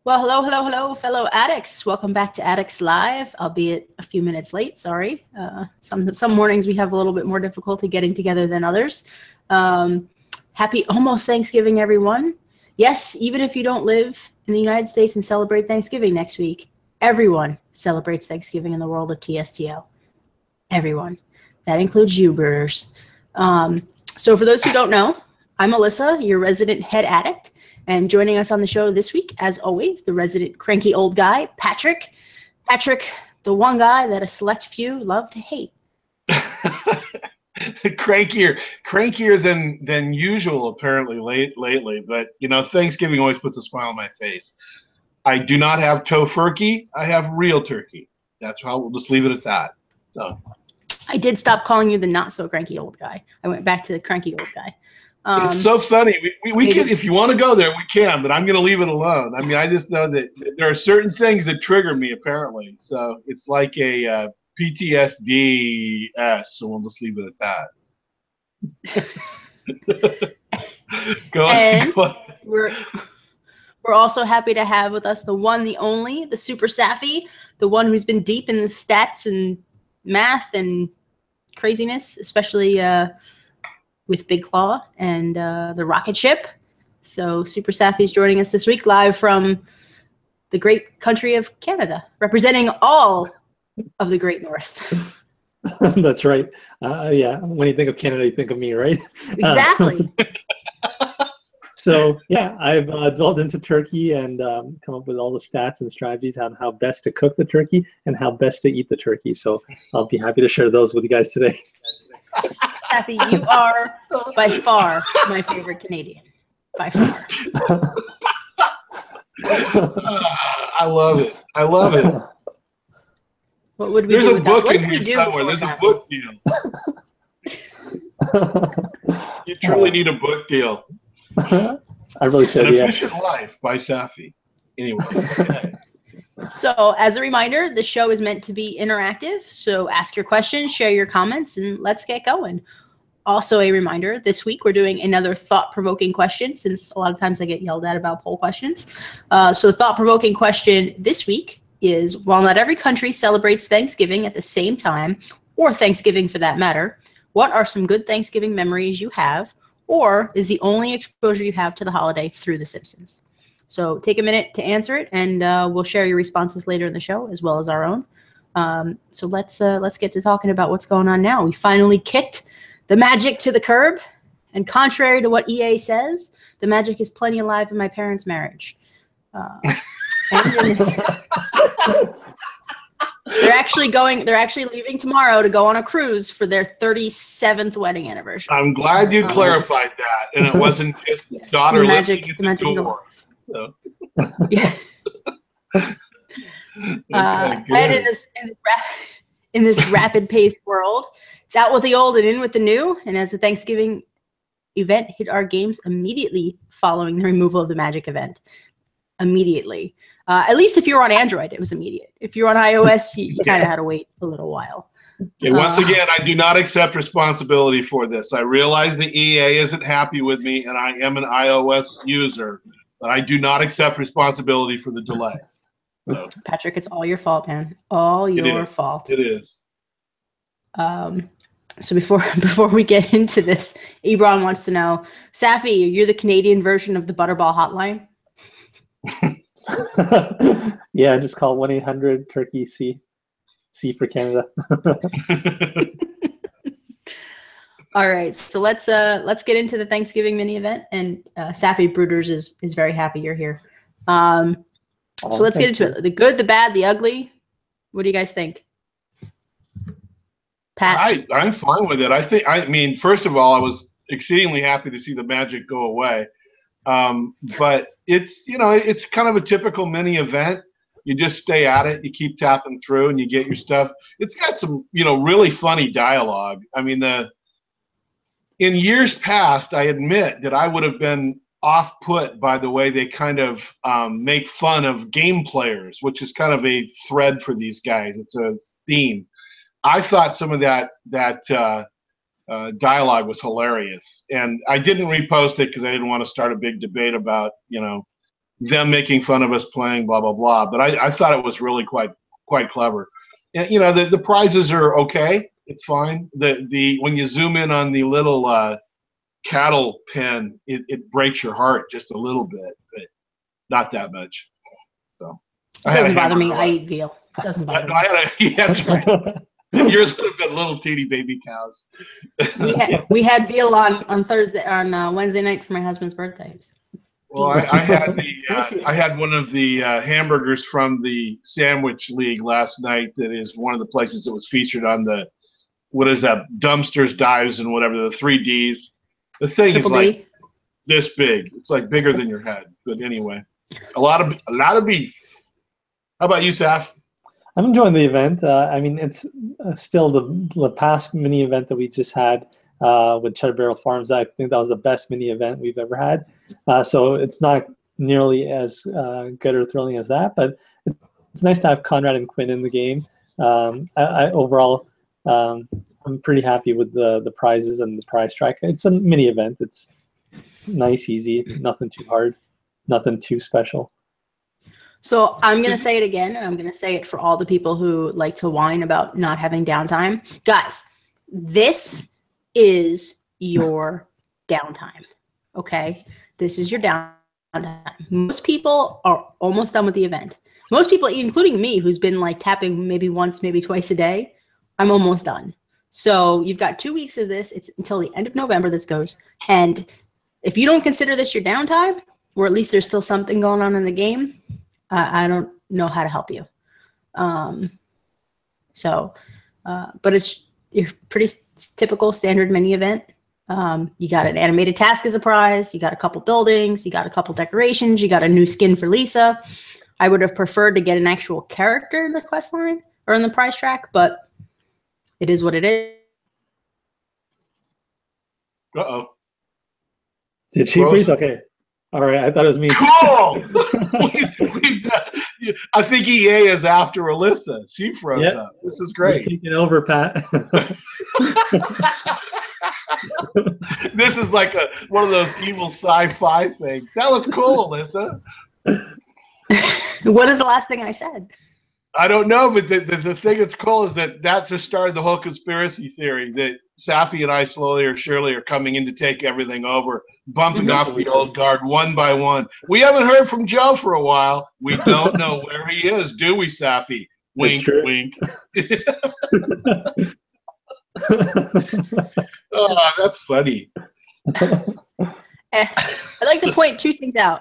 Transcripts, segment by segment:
Well, hello, hello, hello, fellow addicts. Welcome back to Addicts Live, albeit a few minutes late, sorry. Some mornings we have a little bit more difficulty getting together than others. Happy almost Thanksgiving, everyone. Yes, even if you don't live in the United States and celebrate Thanksgiving next week, everyone celebrates Thanksgiving in the world of TSTO. Everyone. That includes you, Brewers. So for those who don't know, I'm Alyssa, your resident head addict. And joining us on the show this week, as always, the resident cranky old guy, Patrick. Patrick, the one guy that a select few love to hate. crankier than usual, apparently, lately. But, you know, Thanksgiving always puts a smile on my face. I do not have tofurkey. I have real turkey. That's how we'll just leave it at that. So. I did stop calling you the not so cranky old guy. I went back to the cranky old guy. It's so funny. We can, if you want to go there, we can, but I'm going to leave it alone. I mean, I just know that there are certain things that trigger me, apparently. So it's like a PTSD, so we'll just leave it at that. Go on. We're also happy to have with us the one, the only, the super Safi, the one who's been deep in the stats and math and craziness, especially with Big Claw and the rocket ship. So Super Safi is joining us this week live from the great country of Canada, representing all of the Great North. That's right. Yeah, when you think of Canada, you think of me, right? Exactly. So yeah, I've delved into turkey and come up with all the stats and strategies on how best to cook the turkey and how best to eat the turkey. So I'll be happy to share those with you guys today. Safi, you are by far my favorite Canadian. By far. I love it. I love it. What would we There's do a book in here somewhere. There's a book deal. You truly need a book deal. I really should. An Efficient Life by Safi. Anyway. Okay. So as a reminder, the show is meant to be interactive. So ask your questions, share your comments, and let's get going. Also a reminder, this week we're doing another thought-provoking question, since a lot of times I get yelled at about poll questions. So the thought-provoking question this week is, while not every country celebrates Thanksgiving at the same time, or Thanksgiving for that matter, what are some good Thanksgiving memories you have, or is the only exposure you have to the holiday through The Simpsons? So take a minute to answer it, and we'll share your responses later in the show, as well as our own. So let's get to talking about what's going on now. We finally kicked the magic to the curb, and contrary to what EA says, the magic is plenty alive in my parents' marriage. They're actually leaving tomorrow to go on a cruise for their 37th wedding anniversary. I'm glad you clarified that, and it wasn't just daughter listening at the door. So. Yeah. Okay, and in this rapid-paced world, it's out with the old and in with the new. And as the Thanksgiving event hit our games immediately following the removal of the Magic event, immediately. At least if you're on Android, it was immediate. If you're on iOS, you kind of had to wait a little while. Okay, once again, I do not accept responsibility for this. I realize the EA isn't happy with me, and I am an iOS user, but I do not accept responsibility for the delay. So. Patrick, it's all your fault, man. All your fault. It is. So before we get into this, Ebron wants to know, Safi, you're the Canadian version of the Butterball hotline? Yeah, just call 1-800-TURKEY-C. C for Canada. All right, so let's get into the Thanksgiving mini event, and Safi Brooders is very happy you're here. So let's get into it. The good, the bad, the ugly. What do you guys think? Pat? I'm fine with it. I mean, first of all, I was exceedingly happy to see the magic go away. But it's kind of a typical mini event. You just stay at it. You keep tapping through, and you get your stuff. It's got some, really funny dialogue. I mean, in years past, I admit that I would have been off-put by the way they kind of make fun of game players, which is kind of a thread for these guys. It's a theme. I thought some of that dialogue was hilarious, and I didn't repost it because I didn't want to start a big debate about them making fun of us playing blah blah blah. But I thought it was really quite clever. And you know, the prizes are okay. It's fine. The when you zoom in on the little cattle pen, it breaks your heart just a little bit, but not that much. So it doesn't bother me. I eat veal. It doesn't bother me. Yeah, that's right. Yours would have been little teeny baby cows. we had veal on Wednesday night for my husband's birthday. Well, I had one of the hamburgers from the Sandwich League last night. That is one of the places that was featured on the dumpsters, dives, and whatever, the 3Ds. The thing Triple is like this big. It's like bigger than your head. But anyway, a lot of beef. How about you, Saf? I'm enjoying the event. I mean, it's still the past mini event that we just had with Cheddar Barrel Farms. I think that was the best mini event we've ever had. So it's not nearly as good or thrilling as that, but it's nice to have Conrad and Quinn in the game. Overall, I'm pretty happy with the prizes and the prize track. It's a mini event. It's nice, easy, nothing too hard, nothing too special. So I'm going to say it again, and I'm going to say it for all the people who like to whine about not having downtime. Guys, this is your downtime, okay? This is your downtime. Most people are almost done with the event. Most people, including me, who's been like tapping maybe once, maybe twice a day, I'm almost done. So you've got 2 weeks of this. It's until the end of November this goes. And if you don't consider this your downtime, or at least there's still something going on in the game, I don't know how to help you. But it's your pretty typical standard mini event. You got an animated task as a prize. You got a couple buildings. You got a couple decorations. You got a new skin for Lisa. I would have preferred to get an actual character in the quest line or in the prize track, but it is what it is. Uh-oh. Did she freeze? Okay. All right, I thought it was me. Cool. I think EA is after Alyssa. She froze up. This is great. You're taking over, Pat. This is like one of those evil sci-fi things. That was cool, Alyssa. What is the last thing I said? I don't know, but the thing that's cool is that just started the whole conspiracy theory that Safi and I slowly or surely are coming in to take everything over, bumping off the old guard one by one. We haven't heard from Joe for a while. We don't know where he is, do we, Safi? Wink, wink. Oh, that's funny. I'd like to point two things out,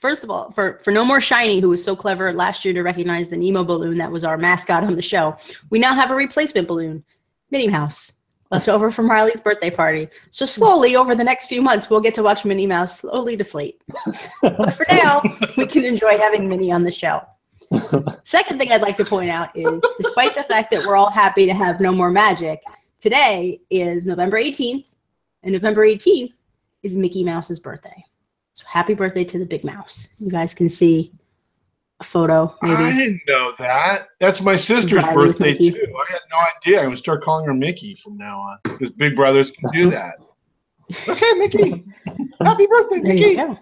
First of all, for No More Shiny, who was so clever last year to recognize the Nemo balloon that was our mascot on the show, we now have a replacement balloon, Minnie Mouse, left over from Riley's birthday party. So slowly, over the next few months, we'll get to watch Minnie Mouse slowly deflate. But for now, we can enjoy having Minnie on the show. Second thing I'd like to point out is, despite the fact that we're all happy to have No More Magic, today is November 18th, and November 18th is Mickey Mouse's birthday. So happy birthday to the big mouse. You guys can see a photo, maybe. I didn't know that. That's my sister's birthday, too. I had no idea. I'm going to start calling her Mickey from now on, because big brothers can do that. Okay, Mickey. Happy birthday, Mickey. There you go.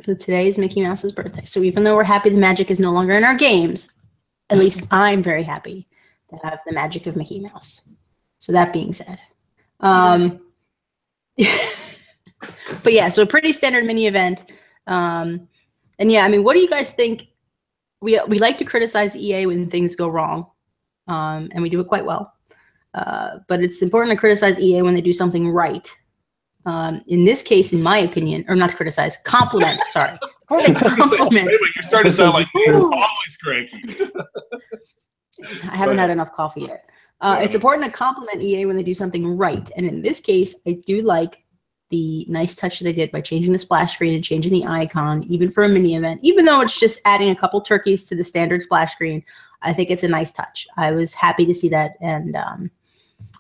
So today is Mickey Mouse's birthday. So even though we're happy the magic is no longer in our games, at least I'm very happy to have the magic of Mickey Mouse. So that being said. But yeah, so a pretty standard mini event. And yeah, I mean, what do you guys think? We like to criticize EA when things go wrong, and we do it quite well. But it's important to criticize EA when they do something right. In this case, in my opinion, or not criticize, compliment, sorry. Compliment. Wait, you're starting to sound like you're always cranky. I haven't had enough coffee yet. It's important to compliment EA when they do something right. And in this case, I do like the nice touch that they did by changing the splash screen and changing the icon, even for a mini event. Even though it's just adding a couple turkeys to the standard splash screen, I think it's a nice touch. I was happy to see that, and I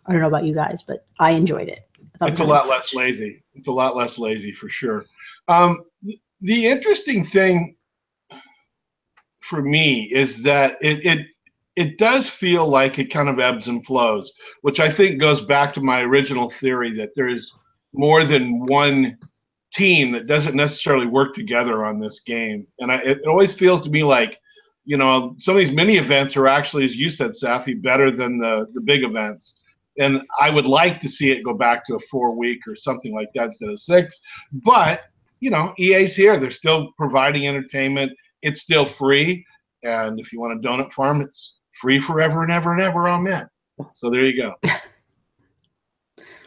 don't know about you guys, but I enjoyed it. It's a lot less lazy. It's a lot less lazy for sure. The interesting thing for me is that it does feel like it kind of ebbs and flows, which I think goes back to my original theory that there is more than one team that doesn't necessarily work together on this game. And it always feels to me like, you know, some of these mini events are actually, as you said, Safi, better than the big events. And I would like to see it go back to a 4-week or something like that instead of 6. But, you know, EA's here. They're still providing entertainment. It's still free. And if you want a donut farm, it's free forever and ever and ever. Amen. So there you go.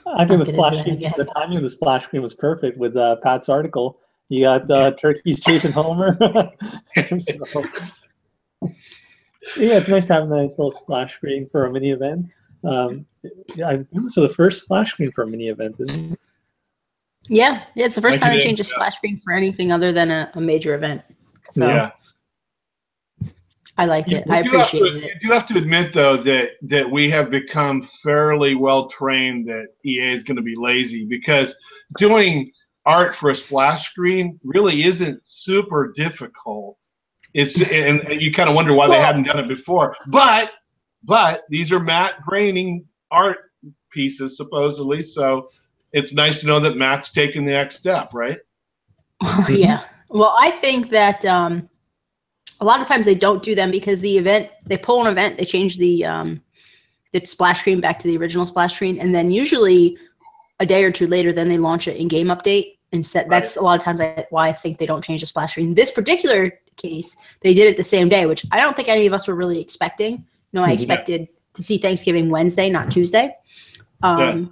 I think the timing of the splash screen was perfect with Pat's article. You got turkeys chasing Homer. So, yeah, it's nice to have a nice little splash screen for a mini event. I think this is the first splash screen for a mini event, isn't it? Yeah, it's the first time they changed a splash screen for anything other than a major event. So yeah. I liked it. I appreciated it. You do have to admit, though, that we have become fairly well trained that EA is going to be lazy, because doing art for a splash screen really isn't super difficult. And you kind of wonder why they haven't done it before. But these are matte graining art pieces, supposedly. So it's nice to know that Matt's taking the next step, right? Yeah. Well, I think that a lot of times they don't do them because the event, they pull an event, they change the splash screen back to the original splash screen, and then usually a day or two later, then they launch an in-game update instead. Right. That's a lot of times why I think they don't change the splash screen. This particular case, they did it the same day, which I don't think any of us were really expecting. You know, I expected to see Thanksgiving Wednesday, not Tuesday,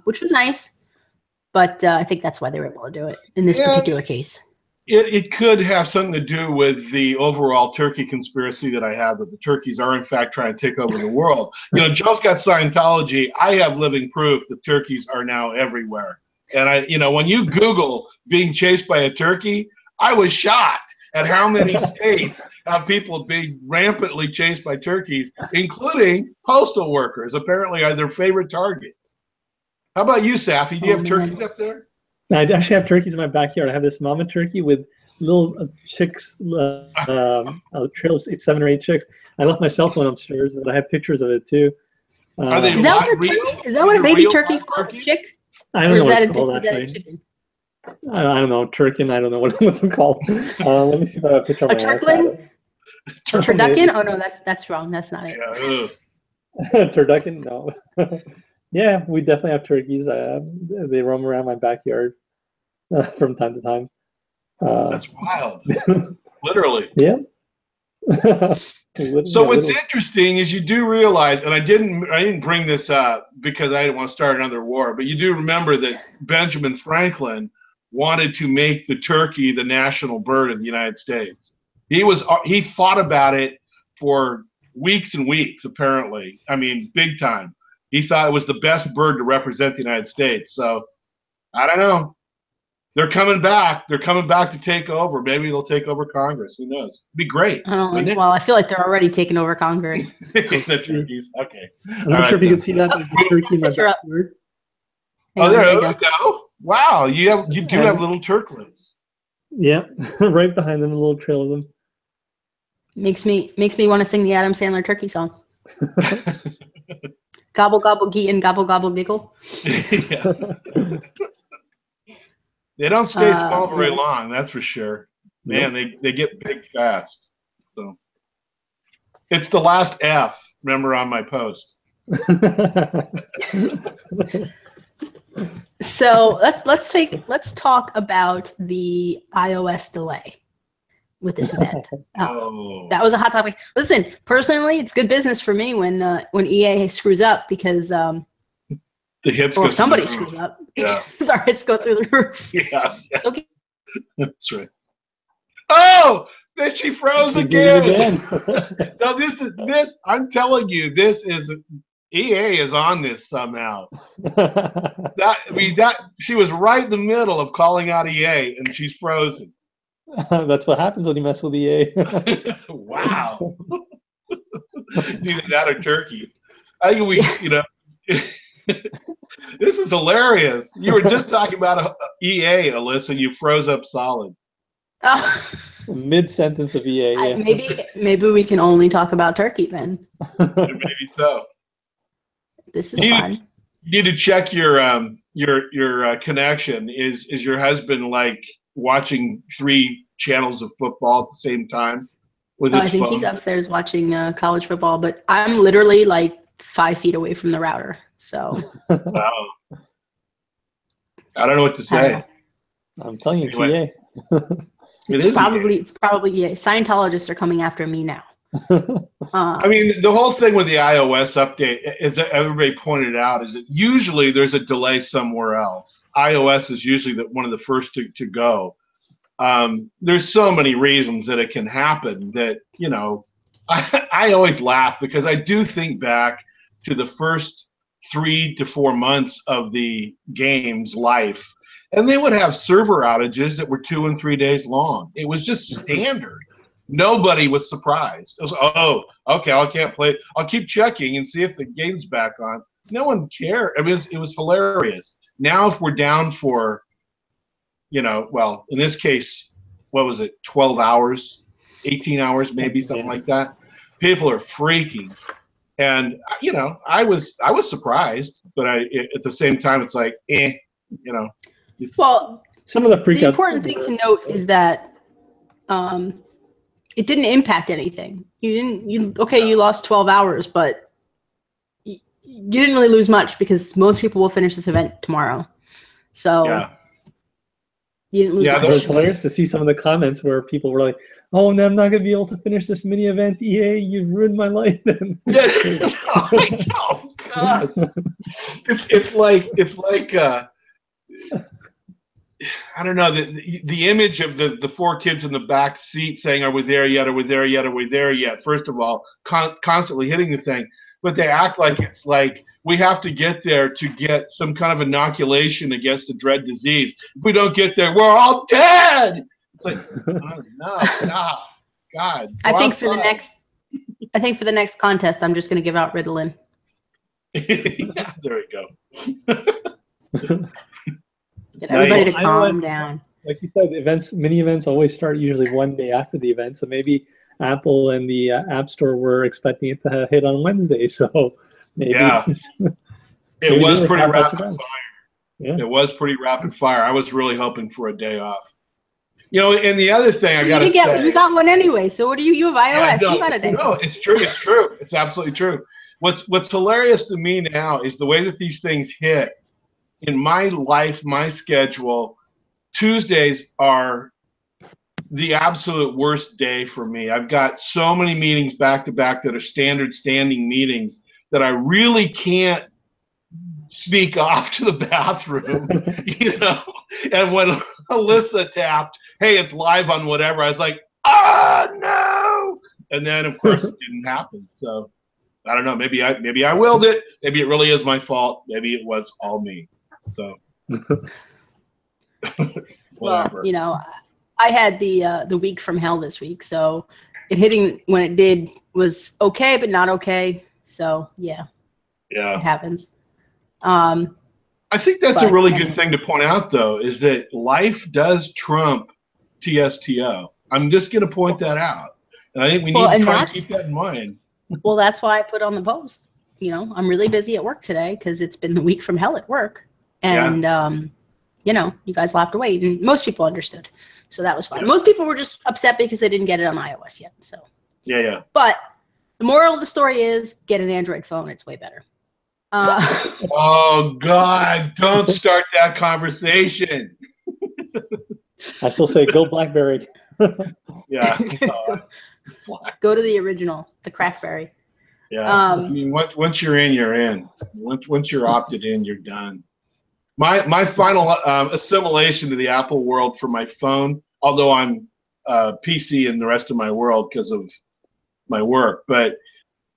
which was nice. But I think that's why they were able to do it in this particular case. It could have something to do with the overall turkey conspiracy that I have, that the turkeys are in fact trying to take over the world. You know, Joe's got Scientology. I have living proof that turkeys are now everywhere. And when you Google being chased by a turkey, I was shocked at how many states have people being rampantly chased by turkeys, including postal workers. Apparently are their favorite target. How about you, Safi? Do you have turkeys up there? I actually have turkeys in my backyard. I have this mama turkey with little chicks, trail 7 or 8 chicks. I left my cell phone upstairs, but I have pictures of it too. Are they is that what a baby turkey's called? A chick? I don't know what it's called, actually. I don't know, turkin. I don't know what it's called. Let me see if I have a picture of a turkling? A turducken? Oh no, that's wrong. That's not it. Yeah. Turducken? No. Yeah, we definitely have turkeys. They roam around my backyard from time to time. That's wild. Literally. Yeah. So what's interesting is you do realize, and I didn't bring this up because I didn't want to start another war, but you do remember that Benjamin Franklin wanted to make the turkey the national bird of the United States. He fought about it for weeks and weeks, apparently. I mean, big time. He thought it was the best bird to represent the United States. So I don't know. They're coming back. They're coming back to take over. Maybe they'll take over Congress. Who knows? It'd be great. Well, I feel like they're already taking over Congress. The turkeys. Okay. I'm not sure if you can see that. There's a turkey in my backyard. Oh, there we go. Wow, you do have little turklets. Yeah, right behind them, a little trail of them. Makes me want to sing the Adam Sandler turkey song. Gobble gobble gee and gobble gobble giggle. Yeah. They don't stay small very long, that's for sure. Man, they get big fast. So it's the last F. Remember on my post. So let's talk about the iOS delay with this event. That was a hot topic. Listen, personally, it's good business for me when EA screws up because the hits or somebody screws up because our hits go through the roof. Yeah, it's okay. That's right. Oh, then she froze again. No, this. I'm telling you, this is EA is on this somehow. She was right in the middle of calling out EA, and she's frozen. That's what happens when you mess with EA. Wow. It's either that or turkeys. I think this is hilarious. You were just talking about EA, Alyssa, and you froze up solid. Mid-sentence of EA. Yeah. Maybe we can only talk about turkey then. Maybe so. This is fun. You need to check your connection. Is your husband like watching 3 channels of football at the same time with his I think phone. he's upstairs watching college football, but I'm literally like 5 feet away from the router. So Wow. I don't know what to say. I'm telling you, Anyway. TA. it's probably yeah. Scientologists are coming after me now. I mean, the whole thing with the iOS update, as everybody pointed out, is that usually there's a delay somewhere else. iOS is usually one of the first to go. There's so many reasons that it can happen that, you know, I always laugh because I do think back to the first 3 to 4 months of the game's life, and they would have server outages that were 2 and 3 days long. It was just standard. Nobody was surprised. It was, oh, okay, I can't play. I'll keep checking and see if the game's back on. No one cared. I mean, it was hilarious. Now, if we're down for, you know, well, in this case, what was it, 12 hours, 18 hours, maybe something like that, people are freaking. And, you know, I was surprised, but at the same time, it's like, you know. Well, some of the freakouts. The important thing to note is that it didn't impact anything. You lost 12 hours, but you didn't really lose much because most people will finish this event tomorrow. So yeah. You didn't lose much. It was hilarious to see some of the comments where people were like, "Oh, no, I'm not going to be able to finish this mini event. EA, you ruined my life." Oh God! It's like I don't know, the image of the 4 kids in the back seat saying, "Are we there yet? Are we there yet? Are we there yet?" First of all, constantly hitting the thing, but they act like it's like we have to get there to get some kind of inoculation against a dread disease. If we don't get there, we're all dead. It's like, oh, no, God. I think for the next contest, I'm just going to give out Ritalin. Yeah, there we go. Get everybody to calm down. Like you said, mini events always start usually one day after the event. So maybe Apple and the App Store were expecting it to hit on Wednesday. So maybe it was pretty rapid fire. Yeah. It was pretty rapid fire. I was really hoping for a day off. You know, and the other thing I got to say, you got one anyway. So what do you have iOS? Yeah, you got a day. No, it's true. It's true. It's absolutely true. What's hilarious to me now is the way that these things hit. In my life, my schedule, Tuesdays are the absolute worst day for me. I've got so many meetings back to back that are standard standing meetings that I really can't sneak off to the bathroom, you know. And when Alyssa tapped, "Hey, it's live on whatever," I was like, "Oh no!" And then, of course, it didn't happen. So I don't know. Maybe I willed it. Maybe it really is my fault. Maybe it was all me. So well, you know, I had the week from hell this week, so it hitting when it did was okay, but not okay. So yeah, it happens. I think that's a really good thing to point out, though, is that life does trump TSTO. I'm just going to point that out, and I think we need to try and keep that in mind. Well, that's why I put on the post. You know, I'm really busy at work today because it's been the week from hell at work. And, you know, you guys will have to wait. And most people understood. So that was fine. Yeah. Most people were just upset because they didn't get it on iOS yet. So yeah. But the moral of the story is get an Android phone. It's way better. Oh, God. Don't start that conversation. I still say go BlackBerry. Yeah. Go to the original, the Crackberry. Yeah. I mean, once you're in, you're in. Once you're opted in, you're done. My final assimilation to the Apple world for my phone, although I'm PC in the rest of my world because of my work, but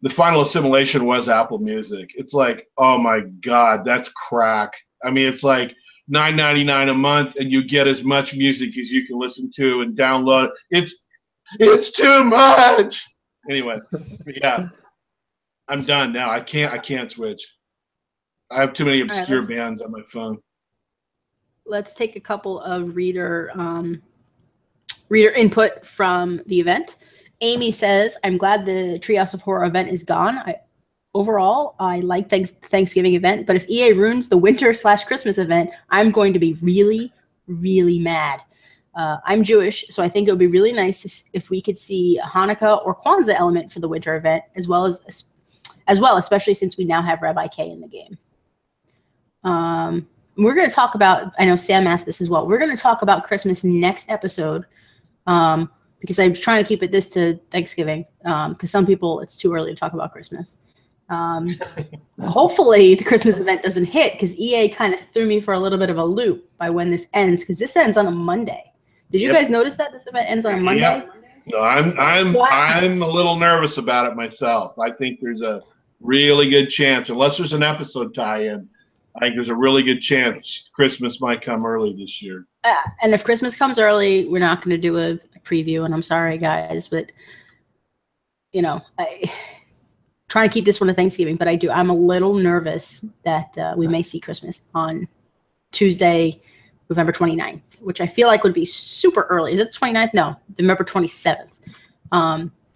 the final assimilation was Apple Music. It's like, oh my God, that's crack. I mean, it's like $9.99 a month, and you get as much music as you can listen to and download. It's too much. Anyway, yeah, I'm done now. I can't switch. I have too many obscure bands on my phone. Let's take a couple of reader input from the event. Amy says, "I'm glad the Treehouse of Horror event is gone. Overall, I like Thanksgiving event, but if EA ruins the winter/Christmas event, I'm going to be really, really mad." I'm Jewish, so I think it would be really nice if we could see a Hanukkah or Kwanzaa element for the winter event, as well, especially since we now have Rabbi K in the game. We're going to talk about, I know Sam asked this as well, we're going to talk about Christmas next episode, because I'm trying to keep it this to Thanksgiving, because some people, it's too early to talk about Christmas. Hopefully the Christmas event doesn't hit, because EA kind of threw me for a little bit of a loop by when this ends, because this ends on a Monday. Did you guys notice that this event ends on a Monday? Yep. No, I'm a little nervous about it myself. I think there's a really good chance, unless there's an episode tie-in, I think there's a really good chance Christmas might come early this year. And if Christmas comes early, we're not going to do a preview, and I'm sorry, guys, but trying to keep this one to Thanksgiving, but I'm a little nervous that we may see Christmas on Tuesday, November 29th, which I feel like would be super early. Is it the 29th? No, November 27th.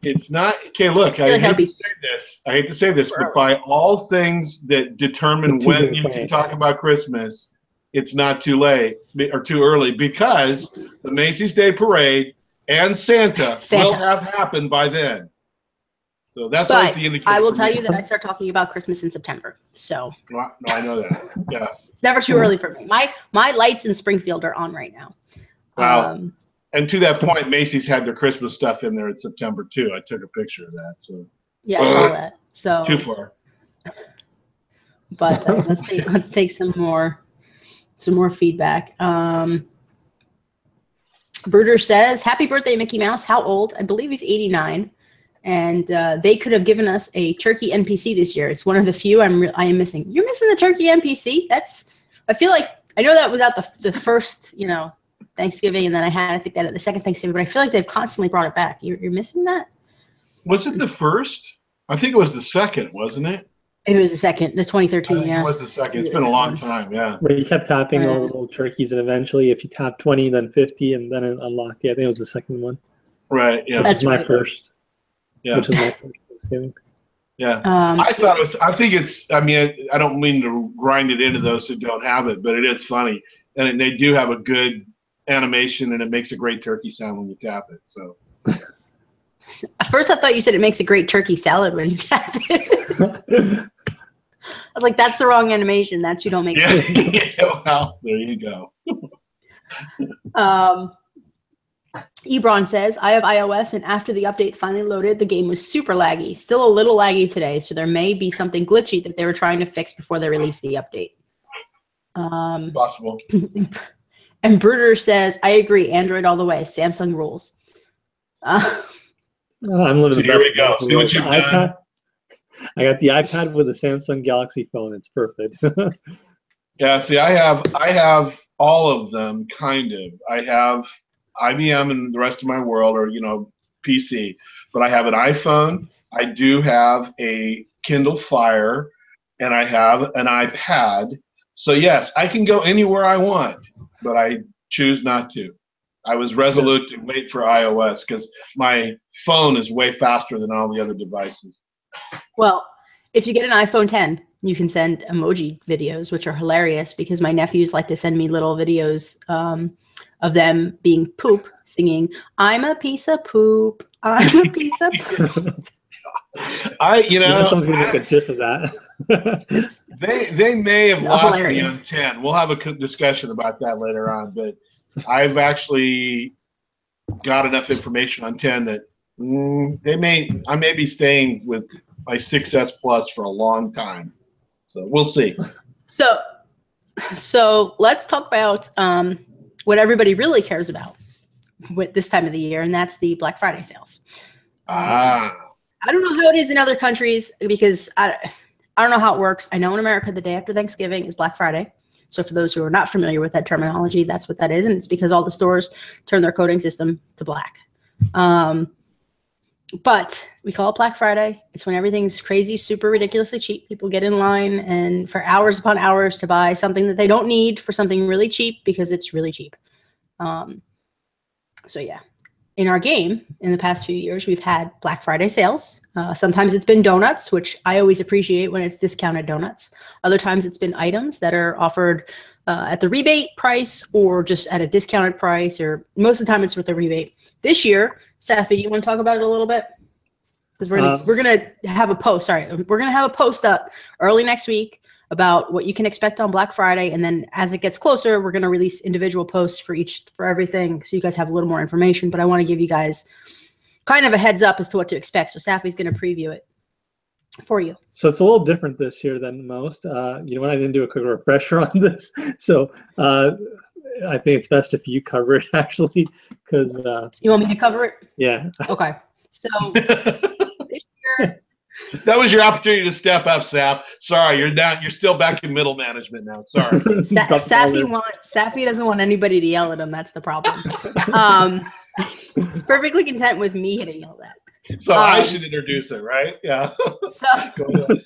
It's not. Okay, look, I hate to say this, but by all things that determine when you can talk about Christmas, it's not too late or too early, because the Macy's Day Parade and Santa will have happened by then. So that's always the indicator. I will tell you that I start talking about Christmas in September. So no, I know that. Yeah. It's never too early for me. My lights in Springfield are on right now. Wow. And to that point, Macy's had their Christmas stuff in there in September too. I took a picture of that. So yeah, I saw that. So too far. But let's take some more feedback. Bruder says, "Happy birthday, Mickey Mouse. How old? I believe he's 89. And they could have given us a turkey NPC this year. It's one of the few I am missing. You're missing the turkey NPC? I feel like, I know that was out the first, Thanksgiving, and then I think that at the second Thanksgiving, but I feel like they've constantly brought it back. You're missing that? Was it the first? I think it was the second, wasn't it? It was the second, the 2013, It was the second. It's been a long time, yeah. Where you kept tapping all the little turkeys, and eventually if you tap 20, then 50, and then it unlocked. Yeah, I think it was the second one. Right, yeah. That's my first. Yeah. Which is my first Thanksgiving. Yeah. I don't mean to grind it into those who don't have it, but it is funny. And they do have a good animation, and it makes a great turkey sound when you tap it. So at first I thought you said it makes a great turkey salad when you tap it. I was like, that's the wrong animation. That you don't make sense. Yeah, well, there you go. Ebron says, I have iOS, and after the update finally loaded, the game was super laggy. Still a little laggy today, so there may be something glitchy that they were trying to fix before they released the update. Possible. And Bruder says, I agree, Android all the way. Samsung rules. I'm living the best. Here we go. See what you've done. I got the iPad with a Samsung Galaxy phone. It's perfect. Yeah, see, I have all of them, kind of. I have IBM and the rest of my world, or PC, but I have an iPhone. I do have a Kindle Fire, and I have an iPad. So yes, I can go anywhere I want, but I choose not to. I was resolute to wait for iOS because my phone is way faster than all the other devices. Well, if you get an iPhone 10, you can send emoji videos, which are hilarious because my nephews like to send me little videos of them being poop, singing, I'm a piece of poop, I'm a piece of poop. Someone's going to make a gif of that. they may have lost me on 10. We'll have a discussion about that later on, but I've actually got enough information on 10 that I may be staying with my 6S Plus for a long time. So we'll see. So let's talk about what everybody really cares about with this time of the year, and that's the Black Friday sales. I don't know how it is in other countries because I don't know how it works. I know in America the day after Thanksgiving is Black Friday. So for those who are not familiar with that terminology, that's what that is, and it's because all the stores turn their coding system to black. But we call it Black Friday. It's when everything's crazy, super ridiculously cheap. People get in line and for hours upon hours to buy something that they don't need for something really cheap because it's really cheap. So yeah, in our game in the past few years, we've had Black Friday sales. Sometimes it's been donuts, which I always appreciate when it's discounted donuts. Other times it's been items that are offered at the rebate price or just at a discounted price, or most of the time it's with a rebate. This year, Safi, you want to talk about it a little bit? Because we're gonna have a post. Sorry, we're gonna have a post up early next week about what you can expect on Black Friday, and then as it gets closer, we're gonna release individual posts for everything, so you guys have a little more information. But I want to give you guys kind of a heads up as to what to expect. So Safi's gonna preview it for you. So it's a little different this year than most. You know what? I didn't do a quick refresher on this, so I think it's best if you cover it actually, because you want me to cover it? Yeah. Okay. So this year, that was your opportunity to step up, Saf. Sorry, you're down. You're still back in middle management now. Sorry. Safi doesn't want anybody to yell at him. That's the problem. He's perfectly content with me getting yelled at. So I should introduce it, right? Yeah.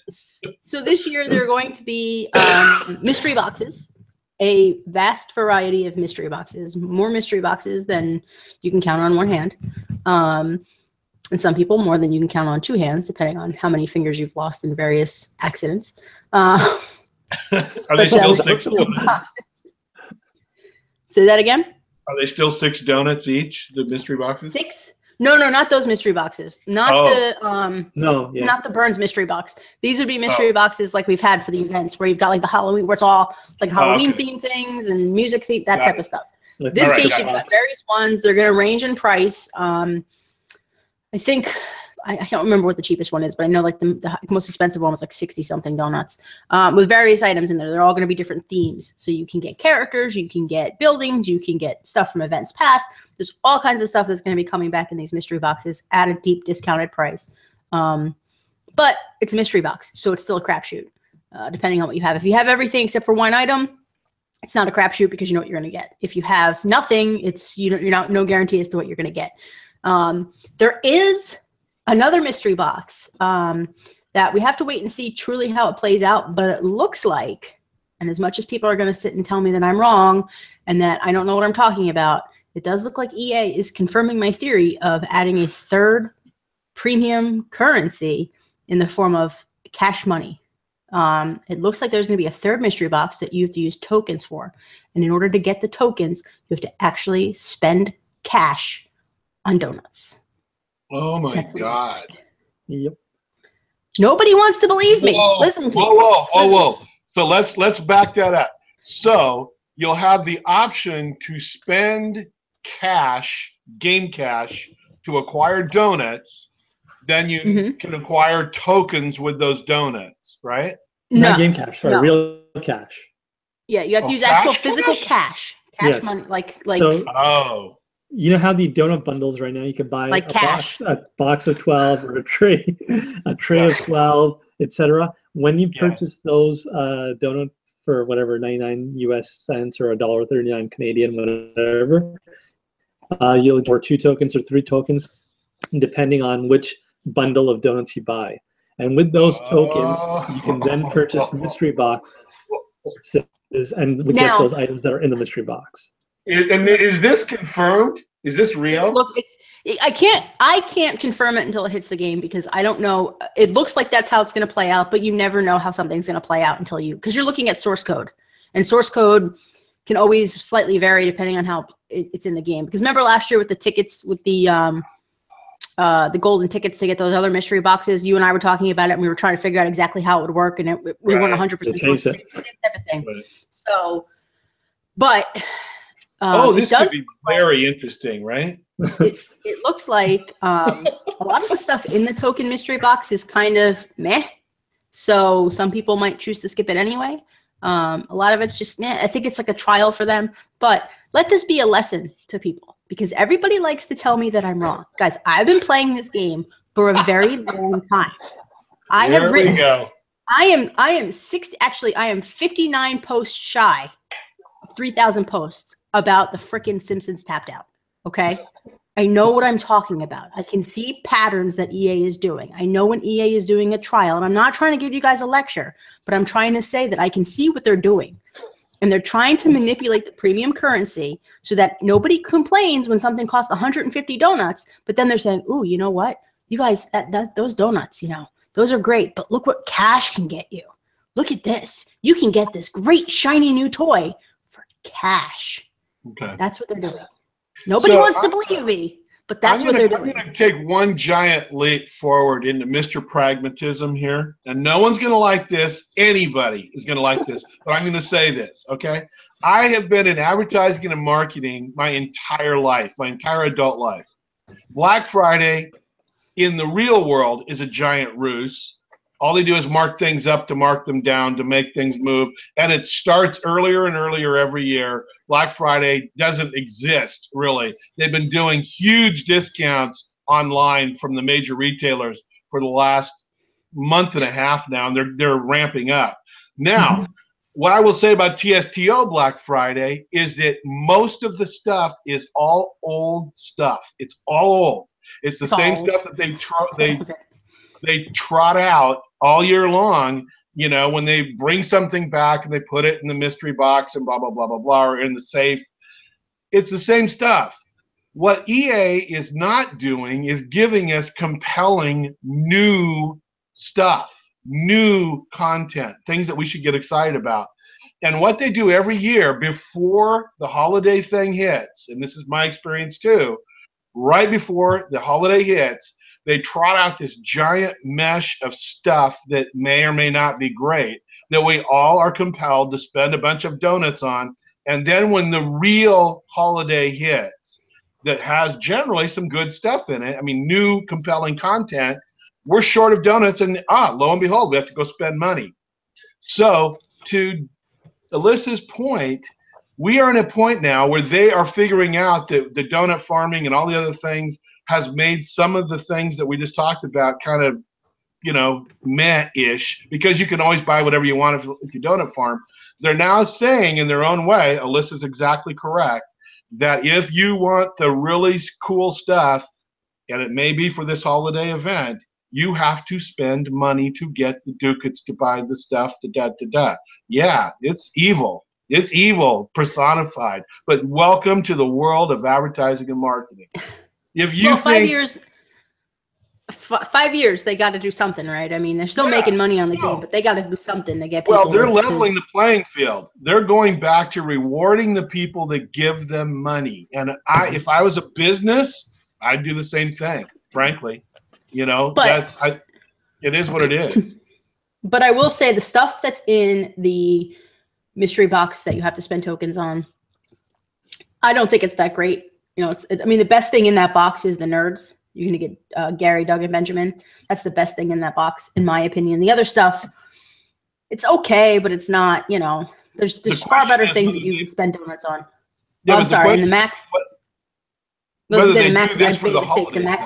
So this year there are going to be mystery boxes, a vast variety of mystery boxes, more mystery boxes than you can count on one hand. And some people more than you can count on two hands, depending on how many fingers you've lost in various accidents. Are they still 6 donuts? Say that again? Are they still 6 donuts each, the mystery boxes? 6? No, not those mystery boxes. Not not the Burns mystery box. These would be mystery boxes like we've had for the events, where you've got like the Halloween, where it's all like Halloween themed things and music theme, that type of stuff. This case, you've got various ones. They're going to range in price. I think I can't remember what the cheapest one is, but I know like the most expensive one was like 60-something donuts with various items in there. They're all going to be different themes. So you can get characters, you can get buildings, you can get stuff from events past. There's all kinds of stuff that's going to be coming back in these mystery boxes at a deep discounted price. But it's a mystery box, so it's still a crapshoot, depending on what you have. If you have everything except for one item, it's not a crapshoot because you know what you're going to get. If you have nothing, it's you're not no guarantee as to what you're going to get. There is another mystery box that we have to wait and see truly how it plays out, but it looks like, and as much as people are going to sit and tell me that I'm wrong and that I don't know what I'm talking about, it does look like EA is confirming my theory of adding a third premium currency in the form of cash money. It looks like there's going to be a third mystery box that you have to use tokens for. And in order to get the tokens, you have to actually spend cash on donuts. Oh my God. Yep. Nobody wants to believe me. Listen to me. Whoa. So let's back that up. So you'll have the option to spend cash, game cash, to acquire donuts. Then you can acquire tokens with those donuts, right? Not game cash, sorry, real cash. Yeah, you have to use actual physical cash money, like. So, you know how the donut bundles right now, you can buy like a box of 12 or a tray of 12, etc. When you purchase those donuts for whatever 99 US cents or $1.39 Canadian, whatever, you'll get 2 tokens or 3 tokens, depending on which bundle of donuts you buy. And with those tokens, you can then purchase mystery boxes and get those items that are in the mystery box. And is this confirmed? Is this real? Look, I can't confirm it until it hits the game because I don't know. It looks like that's how it's going to play out, but you never know how something's going to play out because you're looking at source code, and source code can always slightly vary depending on how it's in the game. Because remember last year with the tickets, with the golden tickets to get those other mystery boxes, you and I were talking about it, and we were trying to figure out exactly how it would work, and we weren't 100% sure the same type of thing. Right. So, but. This could be very interesting, right? It looks like a lot of the stuff in the token mystery box is kind of meh. So some people might choose to skip it anyway. A lot of it's just meh. I think it's like a trial for them. But let this be a lesson to people because everybody likes to tell me that I'm wrong. Guys, I've been playing this game for a very long time. I am 60. Actually, I am 59 posts shy of 3,000 posts about the frickin' Simpsons Tapped Out. Okay? I know what I'm talking about. I can see patterns that EA is doing. I know when EA is doing a trial, and I'm not trying to give you guys a lecture, but I'm trying to say that I can see what they're doing. And they're trying to manipulate the premium currency so that nobody complains when something costs 150 donuts, but then they're saying, ooh, you know what? You guys, those donuts, those are great, but look what cash can get you. look at this. You can get this great shiny new toy for cash. Okay. That's what they're doing. Nobody wants to believe me, but that's what they're doing. I'm going to take one giant leap forward into Mr. Pragmatism here. And no one's going to like this. Anybody is going to like this. But I'm going to say this, okay? I have been in advertising and marketing my entire life, my entire adult life. Black Friday in the real world is a giant ruse. All they do is mark things up to mark them down to make things move. And it starts earlier and earlier every year. Black Friday doesn't exist, really. They've been doing huge discounts online from the major retailers for the last month and a half now, and they're ramping up. Now, what I will say about TSTO Black Friday is that most of the stuff is all old stuff. It's all old. It's the same stuff that they trot out all year long, you know, when they bring something back and they put it in the mystery box and blah, blah, blah, blah, blah, or in the safe. It's the same stuff. What EA is not doing is giving us compelling new stuff, new content, things that we should get excited about. And what they do every year before the holiday thing hits, and this is my experience too, right before the holiday hits, they trot out this giant mesh of stuff that may or may not be great, that we all are compelled to spend a bunch of donuts on. And then when the real holiday hits, that has generally some good stuff in it, I mean, new compelling content, we're short of donuts, and lo and behold, we have to go spend money. So to Alyssa's point, we are in a point now where they are figuring out that the donut farming and all the other things has made some of the things that we just talked about kind of, you know, meh-ish, because you can always buy whatever you want if you donut farm. They're now saying in their own way, Alyssa's exactly correct, that if you want the really cool stuff, and it may be for this holiday event, you have to spend money to get the ducats to buy the stuff, Yeah, it's evil. It's evil personified. But welcome to the world of advertising and marketing. If you 5 years, they got to do something, right? I mean, they're still making money on the game, but they got to do something to get people. Well, they're leveling the playing field. They're going back to rewarding the people that give them money. And if I was a business, I'd do the same thing, frankly. You know, it is what it is. But I will say the stuff that's in the mystery box that you have to spend tokens on, I don't think it's that great. You know, I mean, the best thing in that box is the nerds. You're going to get Gary, Doug, and Benjamin. That's the best thing in that box, in my opinion. The other stuff, it's okay, but it's not, you know, there's far better things that you could spend donuts on. Yeah, I'm sorry, in the max. The max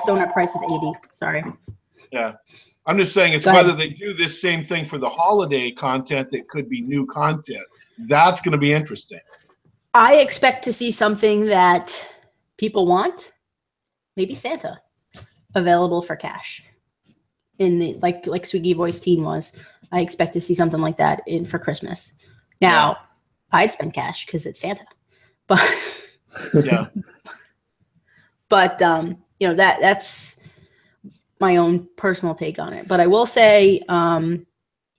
donut price is 80. Sorry. Yeah. I'm just saying it's whether they do this same thing for the holiday content that could be new content. That's going to be interesting. I expect to see something that people want, maybe Santa, available for cash. In the like Swiggy Voice Teen was. I expect to see something like that for Christmas. Now, I'd spend cash because it's Santa. But yeah. But you know, that's my own personal take on it. But I will say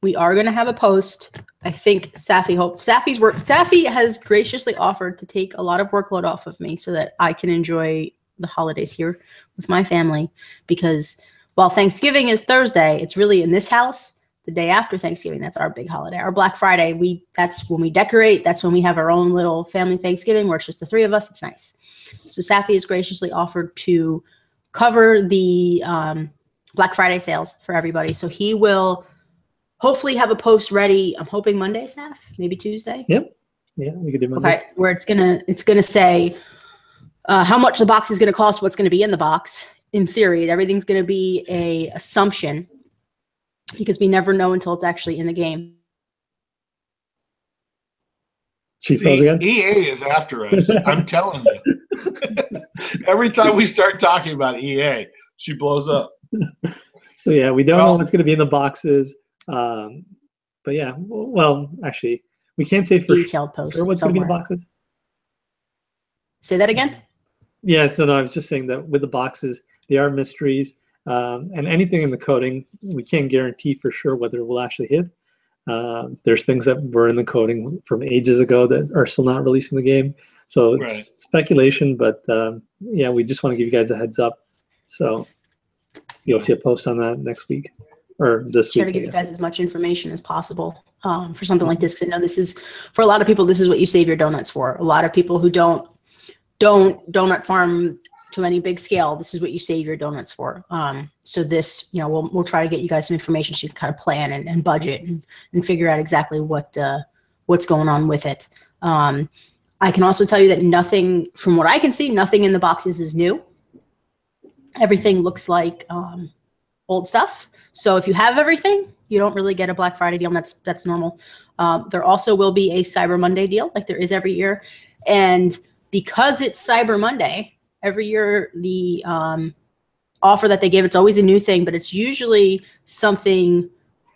we are going to have a post. I think Safi has graciously offered to take a lot of workload off of me so that I can enjoy the holidays here with my family. Because while Thanksgiving is Thursday, it's really in this house the day after Thanksgiving. That's our big holiday. Our Black Friday, that's when we decorate. That's when we have our own little family Thanksgiving where it's just the three of us. It's nice. So Safi has graciously offered to cover the Black Friday sales for everybody. So he will hopefully have a post ready. I'm hoping Monday, Saf, maybe Tuesday. Yep. Yeah, we could do Monday. Okay, where it's gonna say how much the box is gonna cost, what's gonna be in the box. In theory, everything's gonna be a assumption because we never know until it's actually in the game. EA is after us. I'm telling you. Every time we start talking about EA, she blows up. So yeah, we don't know what's going to be in the boxes. But yeah, well, actually, we can't say for detailed post sure what's going to be in the boxes. Say that again? Yeah, so no, I was just saying that with the boxes, they are mysteries. And anything in the coding, we can't guarantee for sure whether it will actually hit. There's things that were in the coding from ages ago that are still not released in the game. So it's Right. speculation, but yeah, we just want to give you guys a heads up. So you'll see a post on that next week or this Try week. to give you guys as much information as possible for something like this. Because I know this is, for a lot of people, this is what you save your donuts for. A lot of people who don't donut farm to any big scale, this is what you save your donuts for. So this, we'll try to get you guys some information so you can kind of plan and budget and figure out exactly what's going on with it. I can also tell you that nothing, from what I can see, nothing in the boxes is new. Everything looks like old stuff. So if you have everything, you don't really get a Black Friday deal, and that's normal. There also will be a Cyber Monday deal, like there is every year. And because it's Cyber Monday, every year the offer that they give, it's always a new thing, but it's usually something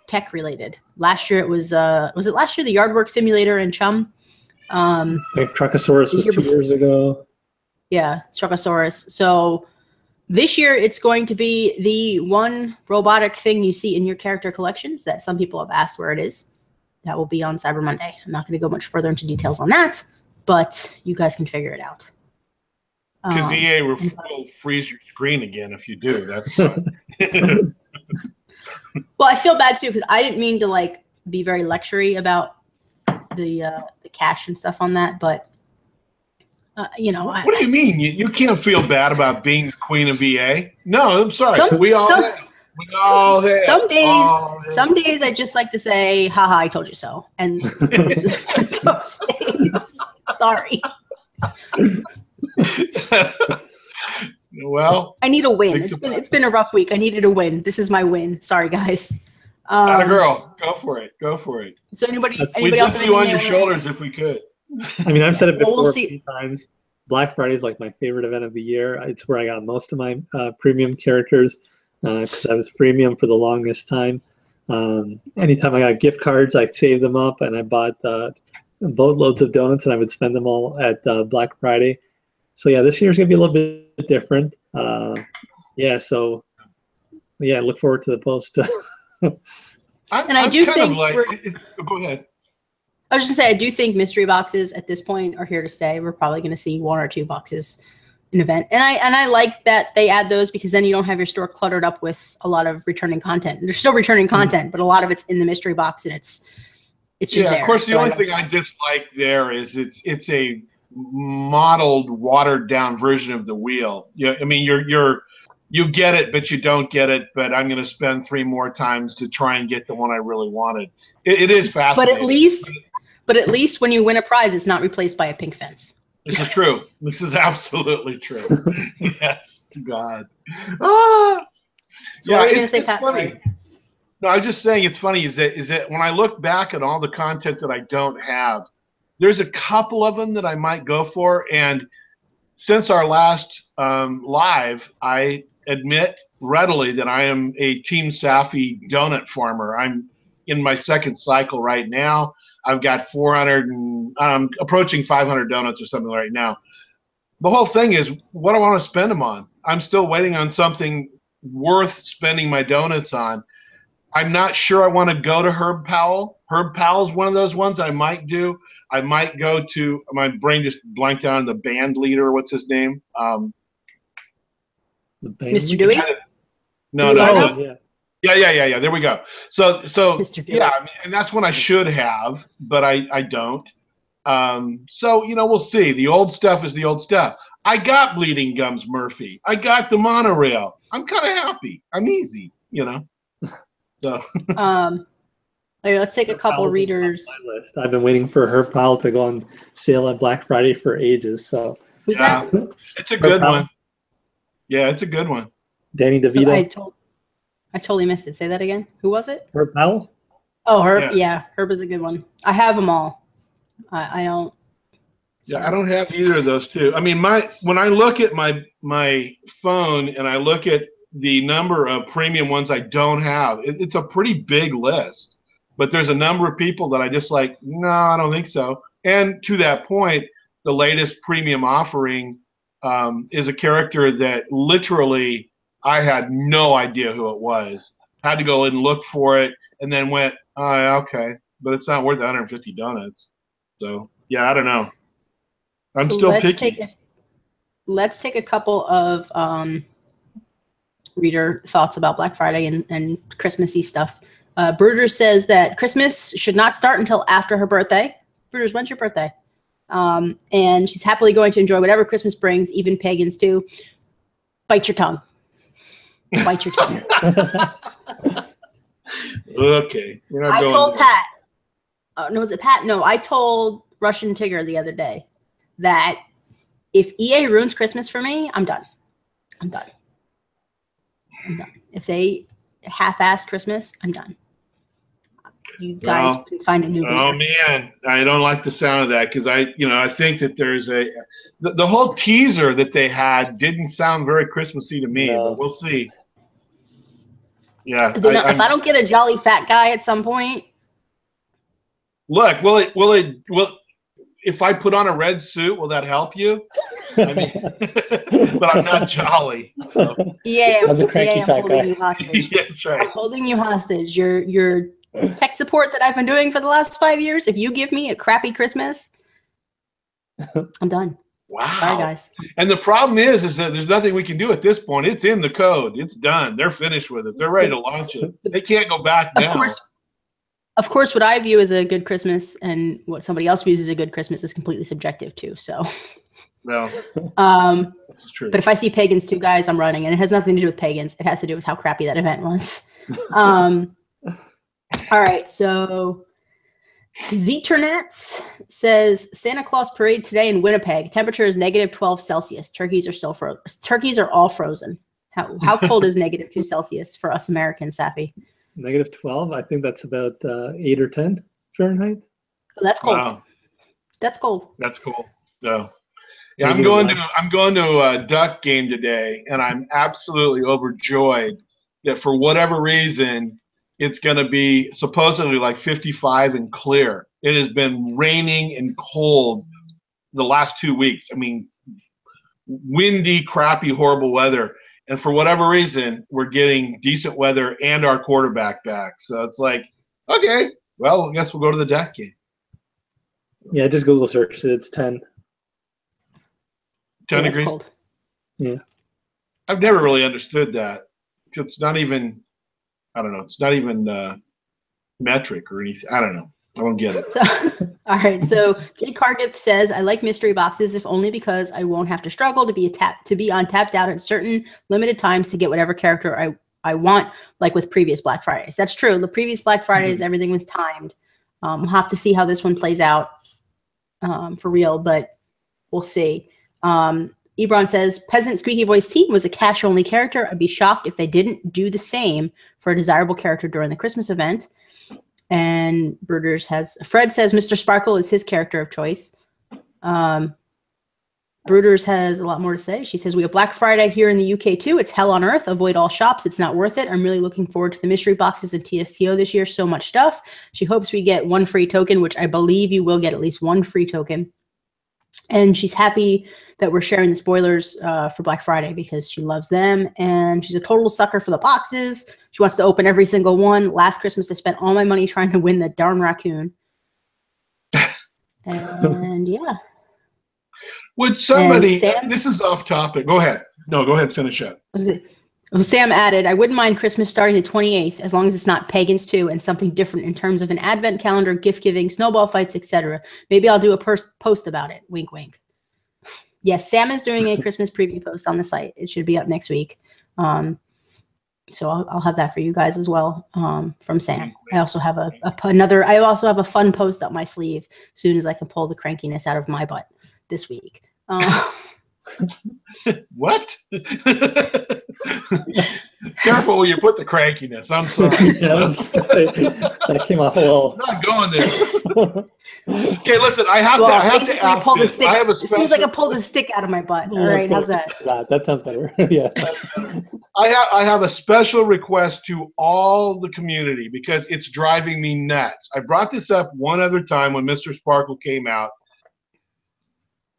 tech related. Last year it was it last year the Yardwork Simulator and Chum? I think Truckosaurus was 2 years ago. Yeah, Truckosaurus. So this year it's going to be the one robotic thing you see in your character collections that some people have asked where it is. That will be on Cyber Monday. I'm not going to go much further into details on that, but you guys can figure it out. Because EA will freeze your screen again if you do. That's fine. Well, I feel bad too because I didn't mean to be very lectury about the cash and stuff on that, but what do you mean? You can't feel bad about being the queen of EA? No, I'm sorry. Some days I just like to say, haha, I told you so. And this is one of those days. Sorry. Well, I need a win. It's been a rough week. I needed a win. This is my win. Sorry, guys. Atta girl, go for it. Go for it. So anybody else? We'd lift you on your shoulders if we could. I mean, I've said it before a few times. Black Friday is like my favorite event of the year. It's where I got most of my premium characters because I was freemium for the longest time. Anytime I got gift cards, I saved them up and I bought boatloads of donuts and I would spend them all at Black Friday. So yeah, this year's gonna be a little bit different. So look forward to the post. I do think go ahead. I was just gonna say, I do think mystery boxes at this point are here to stay. We're probably gonna see 1 or 2 boxes an event, and I like that they add those because then you don't have your store cluttered up with a lot of returning content. There's still returning content, but a lot of it's in the mystery box, and it's just there. Of course, the only thing I dislike there is it's a modeled, watered down version of the wheel. Yeah, I mean you get it, but you don't get it. But I'm going to spend 3 more times to try and get the one I really wanted. It is fascinating. But at least when you win a prize, it's not replaced by a pink fence. This is true. This is absolutely true. Yes, to God. So what are you going to say, Pat? Funny. No, I was just saying it's funny is that when I look back at all the content that I don't have, there's a couple of them that I might go for. And since our last live, I admit readily that I am a Team Safi donut farmer. I'm in my 2nd cycle right now. I've got 400 and I'm approaching 500 donuts or something right now. The whole thing is, what do I want to spend them on? I'm still waiting on something worth spending my donuts on. I'm not sure I want to go to Herb Powell. Herb Powell is one of those ones I might do. I might go to, my brain just blanked out on the band leader. What's his name? Mr. Dewey? No. Yeah. There we go. So yeah, I mean, and that's one I should have, but I don't. So, we'll see. The old stuff is the old stuff. I got Bleeding Gums Murphy. I got the monorail. I'm kind of happy. I'm easy, So. Let's take a couple readers. List. I've been waiting for Herb Powell to go on sale at Black Friday for ages. So who's that? It's a good one. Yeah, it's a good one. Danny DeVito. I totally missed it. Say that again. Who was it? Herb Powell. Oh, Herb. Yeah, Herb is a good one. I have them all. I don't. Yeah, I don't have either of those two. I mean, when I look at my phone and I look at the number of premium ones I don't have, it's a pretty big list. But there's a number of people that I just like, no, I don't think so. And to that point, the latest premium offering is a character that literally I had no idea who it was. Had to go and look for it. and then went, oh, okay, but it's not worth 150 donuts. So yeah, I don't know. I'm still picky. Let's take a couple of reader thoughts about Black Friday and Christmassy stuff. Bruder says that Christmas should not start until after her birthday. Bruder's, when's your birthday? And she's happily going to enjoy whatever Christmas brings, even pagans too. Bite your tongue. Bite your tongue. Okay. I told Pat. No, was it Pat? No, I told Russian Tigger the other day that if EA ruins Christmas for me, I'm done. I'm done. I'm done. If they half-ass Christmas, I'm done. You guys can find a new leader. Oh man, I don't like the sound of that because I think that there's the whole teaser that they had didn't sound very Christmassy to me, but we'll see. Yeah. If I don't get a jolly fat guy at some point. Look, if I put on a red suit, will that help you? I mean, but I'm not jolly. So. Yeah, I'm holding you hostage. Yeah, that's right. I'm holding you hostage. Your tech support that I've been doing for the last 5 years, if you give me a crappy Christmas, I'm done. Wow. Sorry, guys. And the problem is that there's nothing we can do at this point. It's in the code. It's done. They're finished with it. They're ready to launch it. They can't go back now. Of course, what I view as a good Christmas and what somebody else views as a good Christmas is completely subjective too. So, well, this is true. But if I see pagans too, guys, I'm running, and it has nothing to do with pagans. It has to do with how crappy that event was. All right, so Zternats says Santa Claus parade today in Winnipeg. Temperature is -12 Celsius. Turkeys are still frozen. Turkeys are all frozen. How cold is -2 Celsius for us Americans, Safi? -12. I think that's about 8 or 10 Fahrenheit. Oh, that's cold. Wow. That's cold. That's cool. So, yeah, I'm going to a duck game today, and I'm absolutely overjoyed that for whatever reason it's going to be supposedly like 55 and clear. It has been raining and cold the last 2 weeks. I mean, windy, crappy, horrible weather. And for whatever reason, we're getting decent weather and our quarterback back. So it's like, okay, well, I guess we'll go to the duck game. Yeah, just Google search. It's 10. 10 degrees? Cold. Yeah. I've never really understood that. It's not even, I don't know, it's not even metric or anything. I don't know. I don't get it. So, all right. So Jay Cardiff says, I like mystery boxes, if only because I won't have to struggle to be on tapped out at certain limited times to get whatever character I want, like with previous Black Fridays. That's true. The previous Black Fridays, everything was timed. We'll have to see how this one plays out for real, but we'll see. Ebron says, Peasant Squeaky Voice Team was a cash-only character. I'd be shocked if they didn't do the same for a desirable character during the Christmas event. And Fred says Mr. Sparkle is his character of choice. Brooders has a lot more to say. She says, we have Black Friday here in the UK too. It's hell on earth. Avoid all shops. It's not worth it. I'm really looking forward to the mystery boxes and TSTO this year. So much stuff. She hopes we get one free token, which I believe you will get at least one free token. And she's happy that we're sharing the spoilers for Black Friday because she loves them. And she's a total sucker for the boxes. She wants to open every single one. Last Christmas, I spent all my money trying to win the darn raccoon. And yeah. Would somebody, this is off topic. Go ahead. No, go ahead. Finish up. Sam added, I wouldn't mind Christmas starting the 28th as long as it's not pagans too and something different in terms of an advent calendar, gift giving, snowball fights, etc. Maybe I'll do a post about it. Wink, wink. Yes, Sam is doing a Christmas preview post on the site. It should be up next week. So I'll have that for you guys as well from Sam. I also have I also have a fun post up my sleeve as soon as I can pull the crankiness out of my butt this week. What? Careful where you put the crankiness. I'm sorry. That came off a little. I'm not going there. Okay, listen. I have to ask pull the this. stick. I have a as soon as I can pull the stick out of my butt. All right, how's that? That sounds better. Yeah. I have a special request to all the community because it's driving me nuts. I brought this up one other time when Mr. Sparkle came out.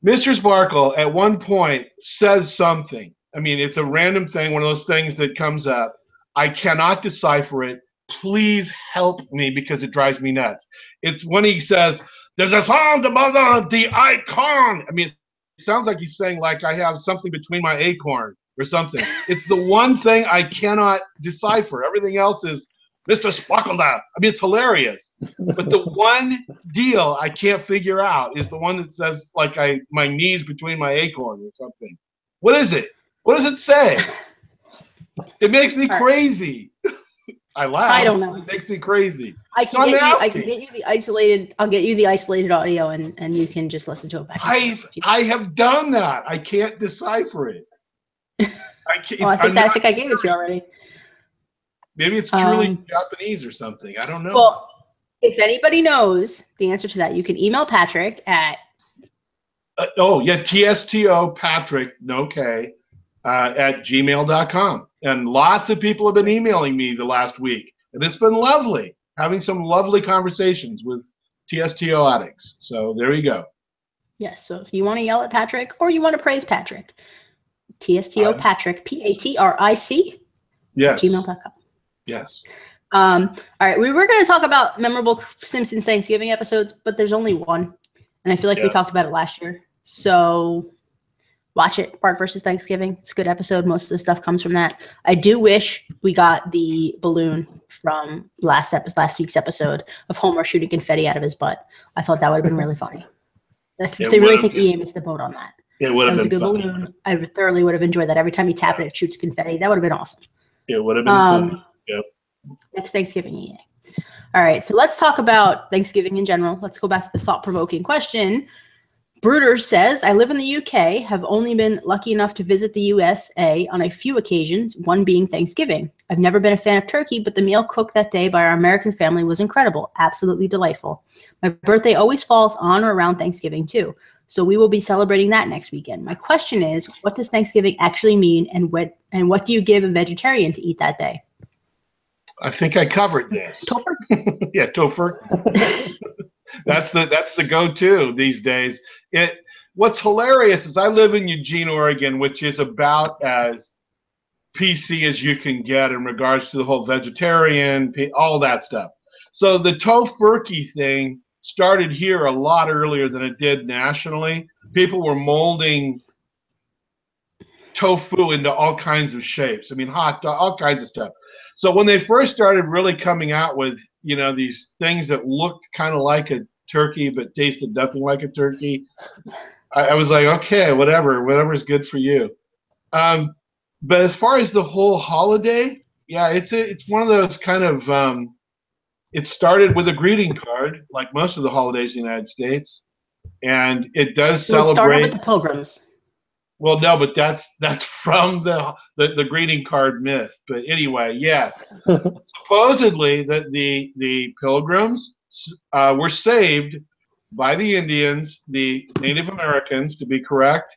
Mr. Sparkle at one point says something. I mean, it's a random thing, one of those things that comes up. I cannot decipher it. please help me because it drives me nuts. It's when he says, "There's a sound about the icon." I mean, it sounds like he's saying like I have something between my acorn or something. It's the one thing I cannot decipher. Everything else is Mr. Sparkledown. I mean, it's hilarious. But the one deal I can't figure out is the one that says like my knees between my acorn or something. What is it? What does it say? It makes me crazy. I laugh. I don't know. It makes me crazy. I can get you the isolated. I'll get you the isolated audio, and you can just listen to it back. I have done that. I can't decipher it. I can't. I think I gave it to you already. Maybe it's truly Japanese or something. I don't know. Well, if anybody knows the answer to that, you can email Patrick at. TSTO Patrick, no K, at gmail.com. And lots of people have been emailing me the last week. And it's been lovely, having some lovely conversations with TSTO addicts. So there you go. Yes, so if you want to yell at Patrick or you want to praise Patrick, TSTO Patrick, Patrick, yes. gmail.com. Yes. All right, we were going to talk about memorable Simpsons Thanksgiving episodes, but there's only one. And I feel like we talked about it last year. So watch it, Bart versus Thanksgiving. It's a good episode. Most of the stuff comes from that. I do wish we got the balloon from last week's episode of Homer shooting confetti out of his butt. I thought that would have been really funny. If they really think EA missed the boat on that. It would have been a good funny. Balloon. I thoroughly would have enjoyed that. Every time you tap it, it shoots confetti. That would have been awesome. It would have been fun. Yep. Next Thanksgiving, EA. All right, so let's talk about Thanksgiving in general. Let's go back to the thought-provoking question. Bruder says, I live in the UK, have only been lucky enough to visit the USA on a few occasions, one being Thanksgiving. I've never been a fan of turkey, but the meal cooked that day by our American family was incredible, absolutely delightful. My birthday always falls on or around Thanksgiving too, so we will be celebrating that next weekend. My question is, what does Thanksgiving actually mean, and what do you give a vegetarian to eat that day? I think I covered this. Topher? Yeah, Topher. That's the go-to these days. What's hilarious is I live in Eugene, Oregon, which is about as PC as you can get in regards to the whole vegetarian, all that stuff. So the tofurkey thing started here a lot earlier than it did nationally. People were molding tofu into all kinds of shapes. I mean, hot dog, all kinds of stuff. So when they first started really coming out with, these things that looked kind of like a turkey but tasted nothing like a turkey, I was like, okay, whatever's good for you. But as far as the whole holiday, yeah, it's one of those kind of, it started with a greeting card, like most of the holidays in the United States, and it does celebrate. It started with the Pilgrims. Well, no, but that's from the greeting card myth. But anyway, yes, supposedly the Pilgrims were saved by the Indians, the Native Americans, to be correct,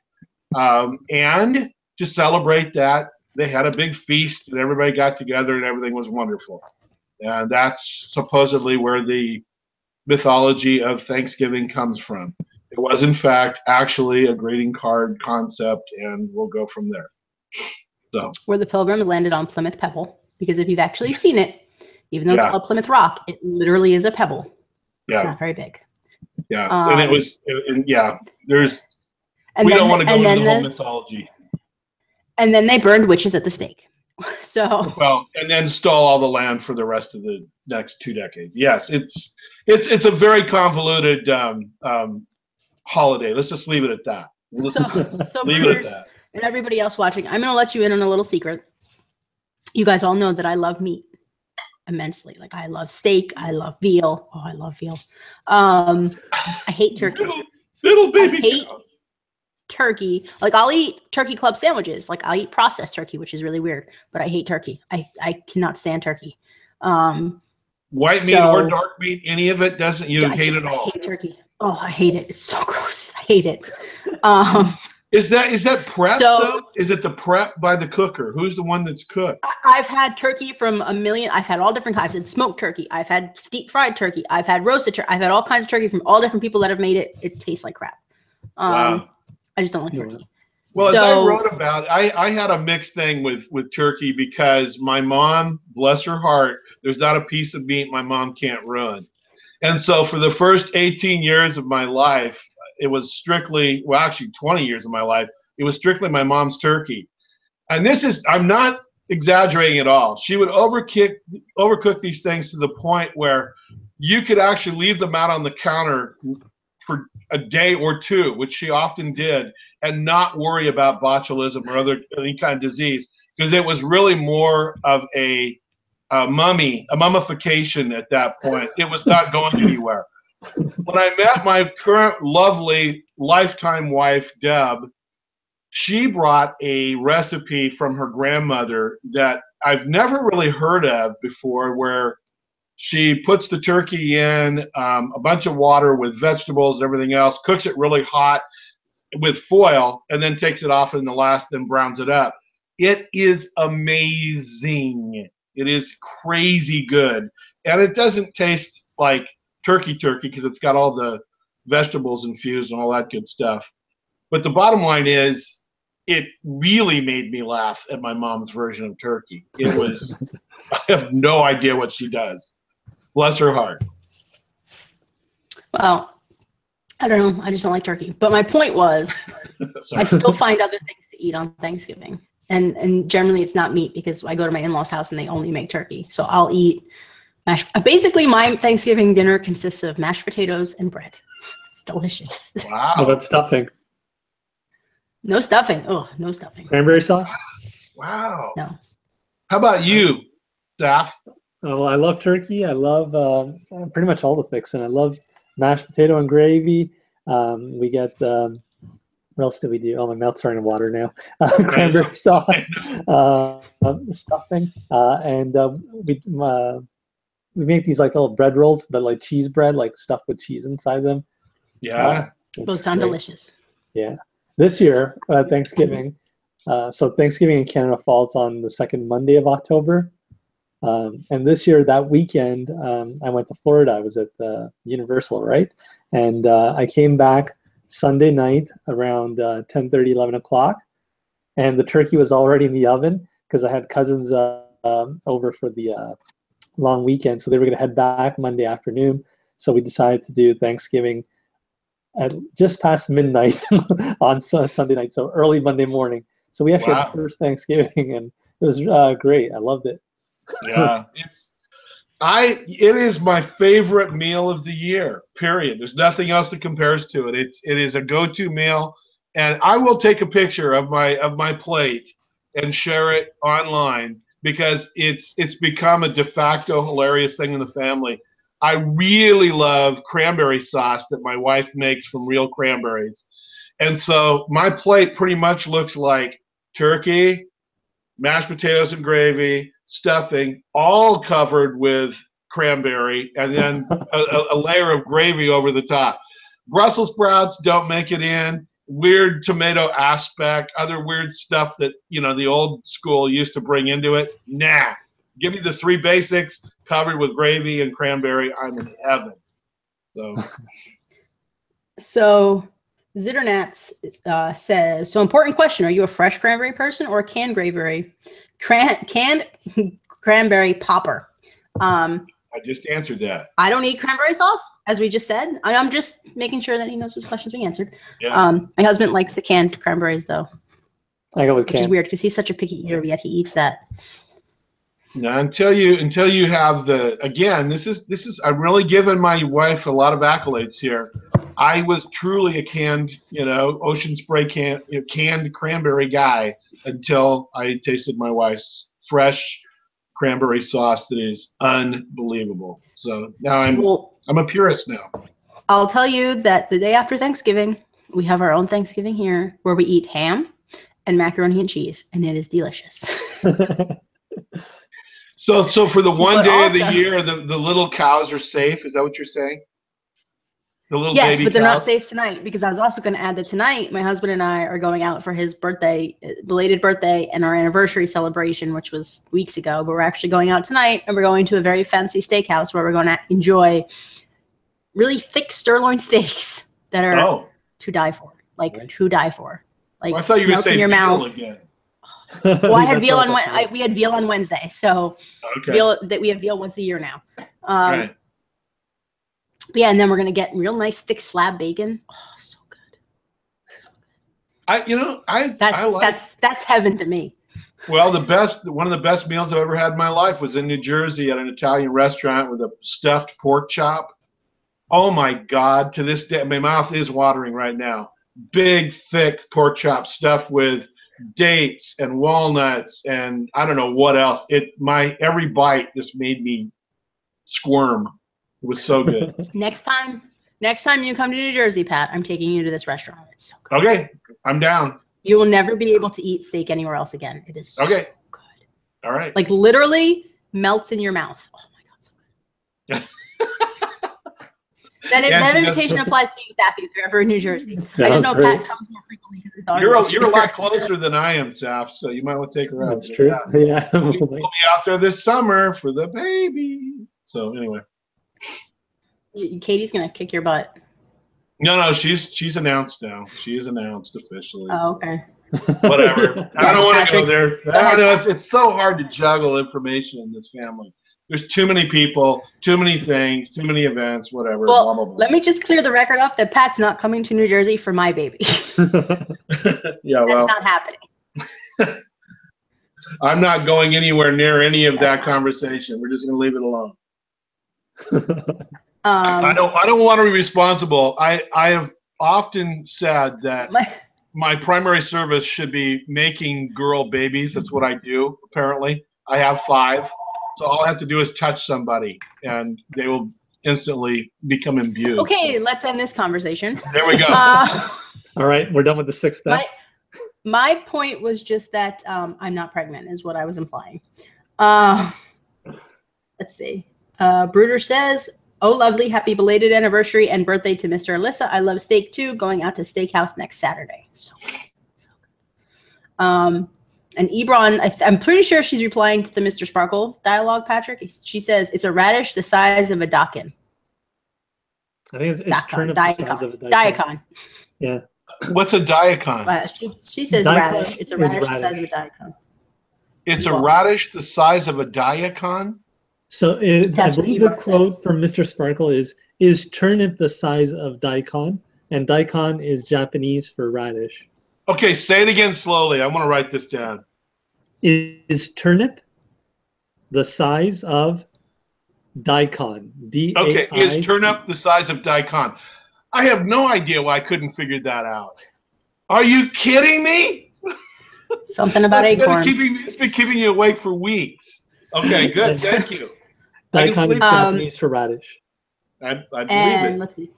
and to celebrate that, they had a big feast and everybody got together and everything was wonderful. And that's supposedly where the mythology of Thanksgiving comes from. It was, in fact, actually a greeting card concept, and we'll go from there. So, where the Pilgrims landed on Plymouth Pebble, because if you've actually seen it, even though it's called Plymouth Rock, it literally is a pebble. Yeah. It's not very big. Yeah, and it was, there's, we don't want to go into the whole mythology. And then they burned witches at the stake. So. Well, and then stole all the land for the rest of the next 2 decades. Yes, it's a very convoluted holiday. Let's just leave it at that. So leave it at that. And everybody else watching, I'm going to let you in on a little secret. You guys all know that I love meat immensely. Like, I love steak. I love veal. Oh, I love veal. I hate turkey. Little baby. I hate turkey. Like, I'll eat turkey club sandwiches. Like, I'll eat processed turkey, which is really weird. But I hate turkey. I cannot stand turkey. White meat or dark meat, any of it doesn't. You hate it all. I hate turkey. Oh, I hate it. It's so gross. I hate it. Is that prep though? Is it the prep by the cooker? Who's the one that's cooked? I've had turkey from a million. I've had all different kinds. I've had smoked turkey. I've had deep fried turkey. I've had roasted turkey. I've had all kinds of turkey from all different people that have made it. It tastes like crap. Wow. I just don't like turkey. Well, as I wrote about, I had a mixed thing with turkey because my mom, bless her heart, There's not a piece of meat my mom can't ruin. And so for the first 18 years of my life, it was strictly, well, actually 20 years of my life, it was strictly my mom's turkey. And this is, I'm not exaggerating at all. She would overcook these things to the point where you could actually leave them out on the counter for a day or two, which she often did, and not worry about botulism or any kind of disease, because it was really more of a mummification at that point. It was not going anywhere. When I met my current lovely lifetime wife, Deb, she brought a recipe from her grandmother that I've never really heard of before, where she puts the turkey in a bunch of water with vegetables and everything else, cooks it really hot with foil, and then takes it off in the last, then browns it up. It is amazing. It is crazy good. And it doesn't taste like turkey because it's got all the vegetables infused and all that good stuff. But the bottom line is, it really made me laugh at my mom's version of turkey. It was, I have no idea what she does. Bless her heart. Well, I don't know. I just don't like turkey. But my point was, I still find other things to eat on Thanksgiving. And generally it's not meat, because I go to my in-laws' house and they only make turkey. So I'll eat basically my Thanksgiving dinner consists of mashed potatoes and bread. It's delicious. Wow. How about stuffing? No stuffing. Oh, no stuffing. Cranberry sauce? Wow. No. How about you, Staff? Oh, I love turkey. I love pretty much all the fixing. I love mashed potato and gravy. We get what else do we do? Oh, my mouth's starting to water now. Cranberry sauce, stuffing, and we make these like little bread rolls, but like cheese bread, like stuffed with cheese inside them. Yeah. Those sound delicious. Yeah. This year, Thanksgiving, so Thanksgiving in Canada falls on the second Monday of October. And this year, that weekend, I went to Florida. I was at Universal, right? And I came back Sunday night around 10:30, 11 o'clock. And the turkey was already in the oven, because I had cousins over for the long weekend. So they were going to head back Monday afternoon. So we decided to do Thanksgiving at just past midnight on Sunday night, so early Monday morning. So we actually had the first Thanksgiving, and it was great. I loved it. Yeah, it is my favorite meal of the year, period. There's nothing else that compares to it. It is a go-to meal, and I will take a picture of my plate and share it online, because it's become a de facto hilarious thing in the family. I really love cranberry sauce that my wife makes from real cranberries. And so my plate pretty much looks like turkey, mashed potatoes and gravy, stuffing, all covered with cranberry, and then a layer of gravy over the top. Brussels sprouts don't make it in. Weird tomato aspect, other weird stuff that, the old school used to bring into it. Nah. Give me the three basics covered with gravy and cranberry. I'm in heaven. So Zitternats says, so important question. Are you a fresh cranberry person or a canned cranberry? Canned cranberry popper? I just answered that. I don't eat cranberry sauce, as we just said. I'm just making sure that he knows his questions being answered. Yeah. My husband likes the canned cranberries, though. I go with canned. Which is weird, because he's such a picky eater, yet he eats that. No, until you have this is I'm really giving my wife a lot of accolades here. I was truly a canned, ocean spray canned cranberry guy until I tasted my wife's fresh cranberry sauce that is unbelievable. So now I'm a purist now. I'll tell you that the day after Thanksgiving, we have our own Thanksgiving here, where we eat ham and macaroni and cheese, and it is delicious. So for the one day of the year, the little cows are safe. Is that what you're saying? The little yes, baby but they're cows? not safe tonight, because I was also going to add that tonight, my husband and I are going out for his belated birthday, and our anniversary celebration, which was weeks ago. But we're actually going out tonight, and we're going to a very fancy steakhouse where we're going to enjoy really thick sirloin steaks that are to die for, to die for. Like, I thought you were melts saying in your mouth. again. Well, I had veal on we had veal on Wednesday, so Okay. we have veal once a year now. Right. But yeah, and then we're gonna get real nice thick slab bacon. Oh, so good. So good. That's heaven to me. Well, one of the best meals I've ever had in my life was in New Jersey at an Italian restaurant with a stuffed pork chop. Oh my God! To this day, my mouth is watering right now. Big, thick pork chop stuffed with dates and walnuts and I don't know what else. Every bite just made me squirm. It was so good. Next time you come to New Jersey, Pat, I'm taking you to this restaurant. It's so good. Okay, I'm down. You will never be able to eat steak anywhere else again. It is so good. All right. Like literally melts in your mouth. Oh my God, so good. That invitation applies to you, Safi, if you're ever in New Jersey. I just know Pat comes more frequently because his daughter. You're a lot closer than I am, Saf, so you might want to take her out. That's true. Yeah. We'll be out there this summer for the baby. So anyway. Katie's gonna kick your butt. No, she's announced now. She is announced officially. Oh, okay. Whatever. I don't want to go there. I know it's so hard to juggle information in this family. There's too many people, too many things, too many events, whatever. Well, blah, blah, blah. Let me just clear the record up that Pat's not coming to New Jersey for my baby. Yeah, well, that's not happening. I'm not going anywhere near any of that conversation. We're just going to leave it alone. I don't want to be responsible. I have often said that my primary service should be making girl babies. That's what I do, apparently. I have 5. So all I have to do is touch somebody, and they will instantly become imbued. Okay, let's end this conversation. There we go. All right, we're done with the 6th step. My point was just that I'm not pregnant, is what I was implying. Let's see. Bruder says, "Oh, lovely, happy belated anniversary and birthday to Mr. Alyssa. I love steak too. Going out to Steakhouse next Saturday." So good. And Ebron, I'm pretty sure she's replying to the Mr. Sparkle dialogue, Patrick. She says, "It's a radish the size of a dakin." I think it's turnip the size of a daikon. Yeah. What's a daikon? She says daikon radish. It's a radish the size of a daikon. It's a radish the size of a daikon? So I believe the quote from Mr. Sparkle is turnip the size of daikon? And daikon is Japanese for radish. Okay, say it again slowly. I want to write this down. Is turnip the size of daikon? D-A-I. Okay, is turnip the size of daikon? I have no idea why I couldn't figure that out. Are you kidding me? Something about acorns. It's been keeping you awake for weeks. Okay, good. Thank you. Daikon is Japanese for radish. I believe and it. Let's see.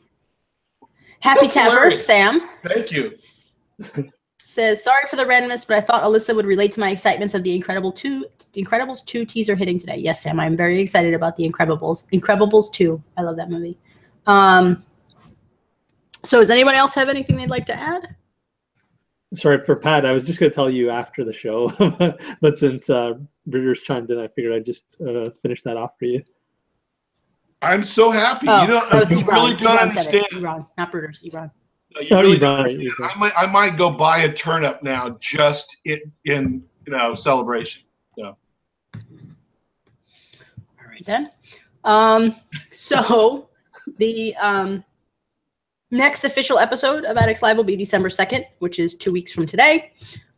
Happy Tapper, Sam. Thank you. Says, "Sorry for the randomness, but I thought Alyssa would relate to my excitements of the Incredibles 2 teaser hitting today." Yes, Sam, I'm very excited about the Incredibles. Incredibles 2. I love that movie. So does anyone else have anything they'd like to add? Sorry, for Pat, I was just going to tell you after the show, but since Britters chimed in, I figured I'd just finish that off for you. I'm so happy. Oh, you really don't understand. Ebron, not Britters, Ebron. I might go buy a turnip now just in celebration. So. All right then. So the next official episode of Addicts Live will be December 2nd, which is 2 weeks from today.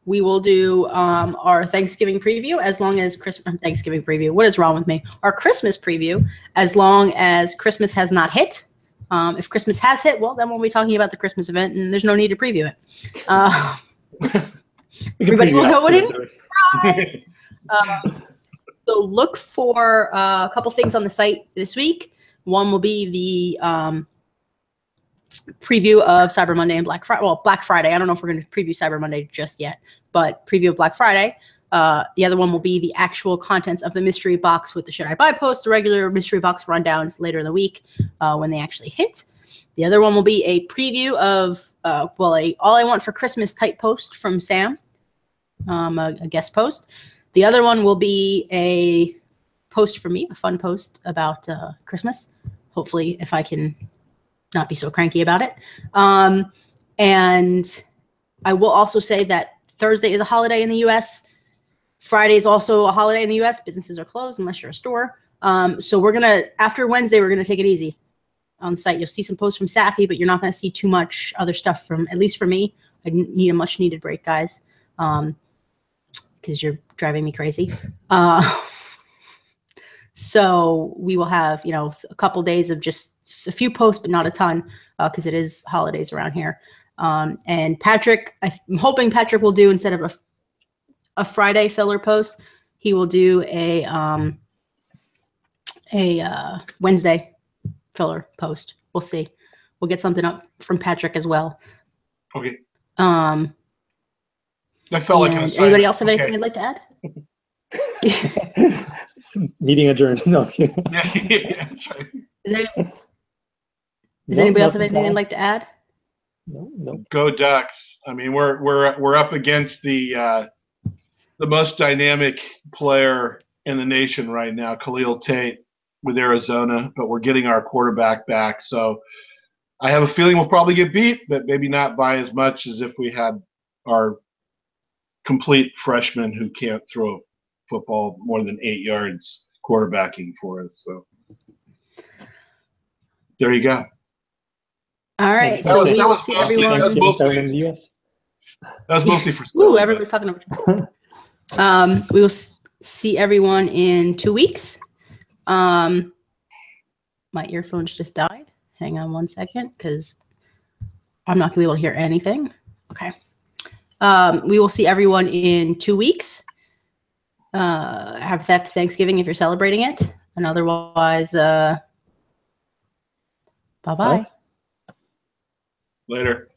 We will do our Thanksgiving preview as long as Thanksgiving preview. What is wrong with me? Our Christmas preview as long as Christmas has not hit. If Christmas has hit, well, then we'll be talking about the Christmas event, and there's no need to preview it. Everybody will know what it is. So look for a couple things on the site this week. One will be the preview of Cyber Monday and Black Friday. Well, Black Friday. I don't know if we're going to preview Cyber Monday just yet, but preview of Black Friday. The other one will be the actual contents of the mystery box with the Should I Buy post, the regular mystery box rundowns later in the week when they actually hit. The other one will be a preview of, All I Want for Christmas type post from Sam, a guest post. The other one will be a post from me, a fun post about Christmas. Hopefully, if I can not be so cranky about it. And I will also say that Thursday is a holiday in the U.S., Friday is also a holiday in the U.S. Businesses are closed unless you're a store. So we're gonna, after Wednesday, we're gonna take it easy on site. You'll see some posts from Safi, but you're not gonna see too much other stuff from, at least for me. I need a much needed break, guys, because you're driving me crazy. So we will have, you know, a couple days of just a few posts, but not a ton, because it is holidays around here. And Patrick, I'm hoping Patrick will do, instead of a Friday filler post, he will do a Wednesday filler post. We'll see. We'll get something up from Patrick as well. Okay. That felt like an assignment. Anybody else have anything they'd like to add? Meeting adjourned. No. Yeah, that's right. Does anybody else have anything they'd like to add? No. Go Ducks. I mean, we're up against the most dynamic player in the nation right now, Khalil Tate with Arizona, but we're getting our quarterback back. So I have a feeling we'll probably get beat, but maybe not by as much as if we had our complete freshman who can't throw football more than 8 yards quarterbacking for us. So there you go. All right. So we will see everyone. That was mostly for Ooh, everybody's talking over. We will see everyone in 2 weeks. My earphones just died. Hang on one second, because I'm not gonna be able to hear anything. Okay. We will see everyone in 2 weeks. Have Thanksgiving if you're celebrating it, and otherwise, bye-bye. Later.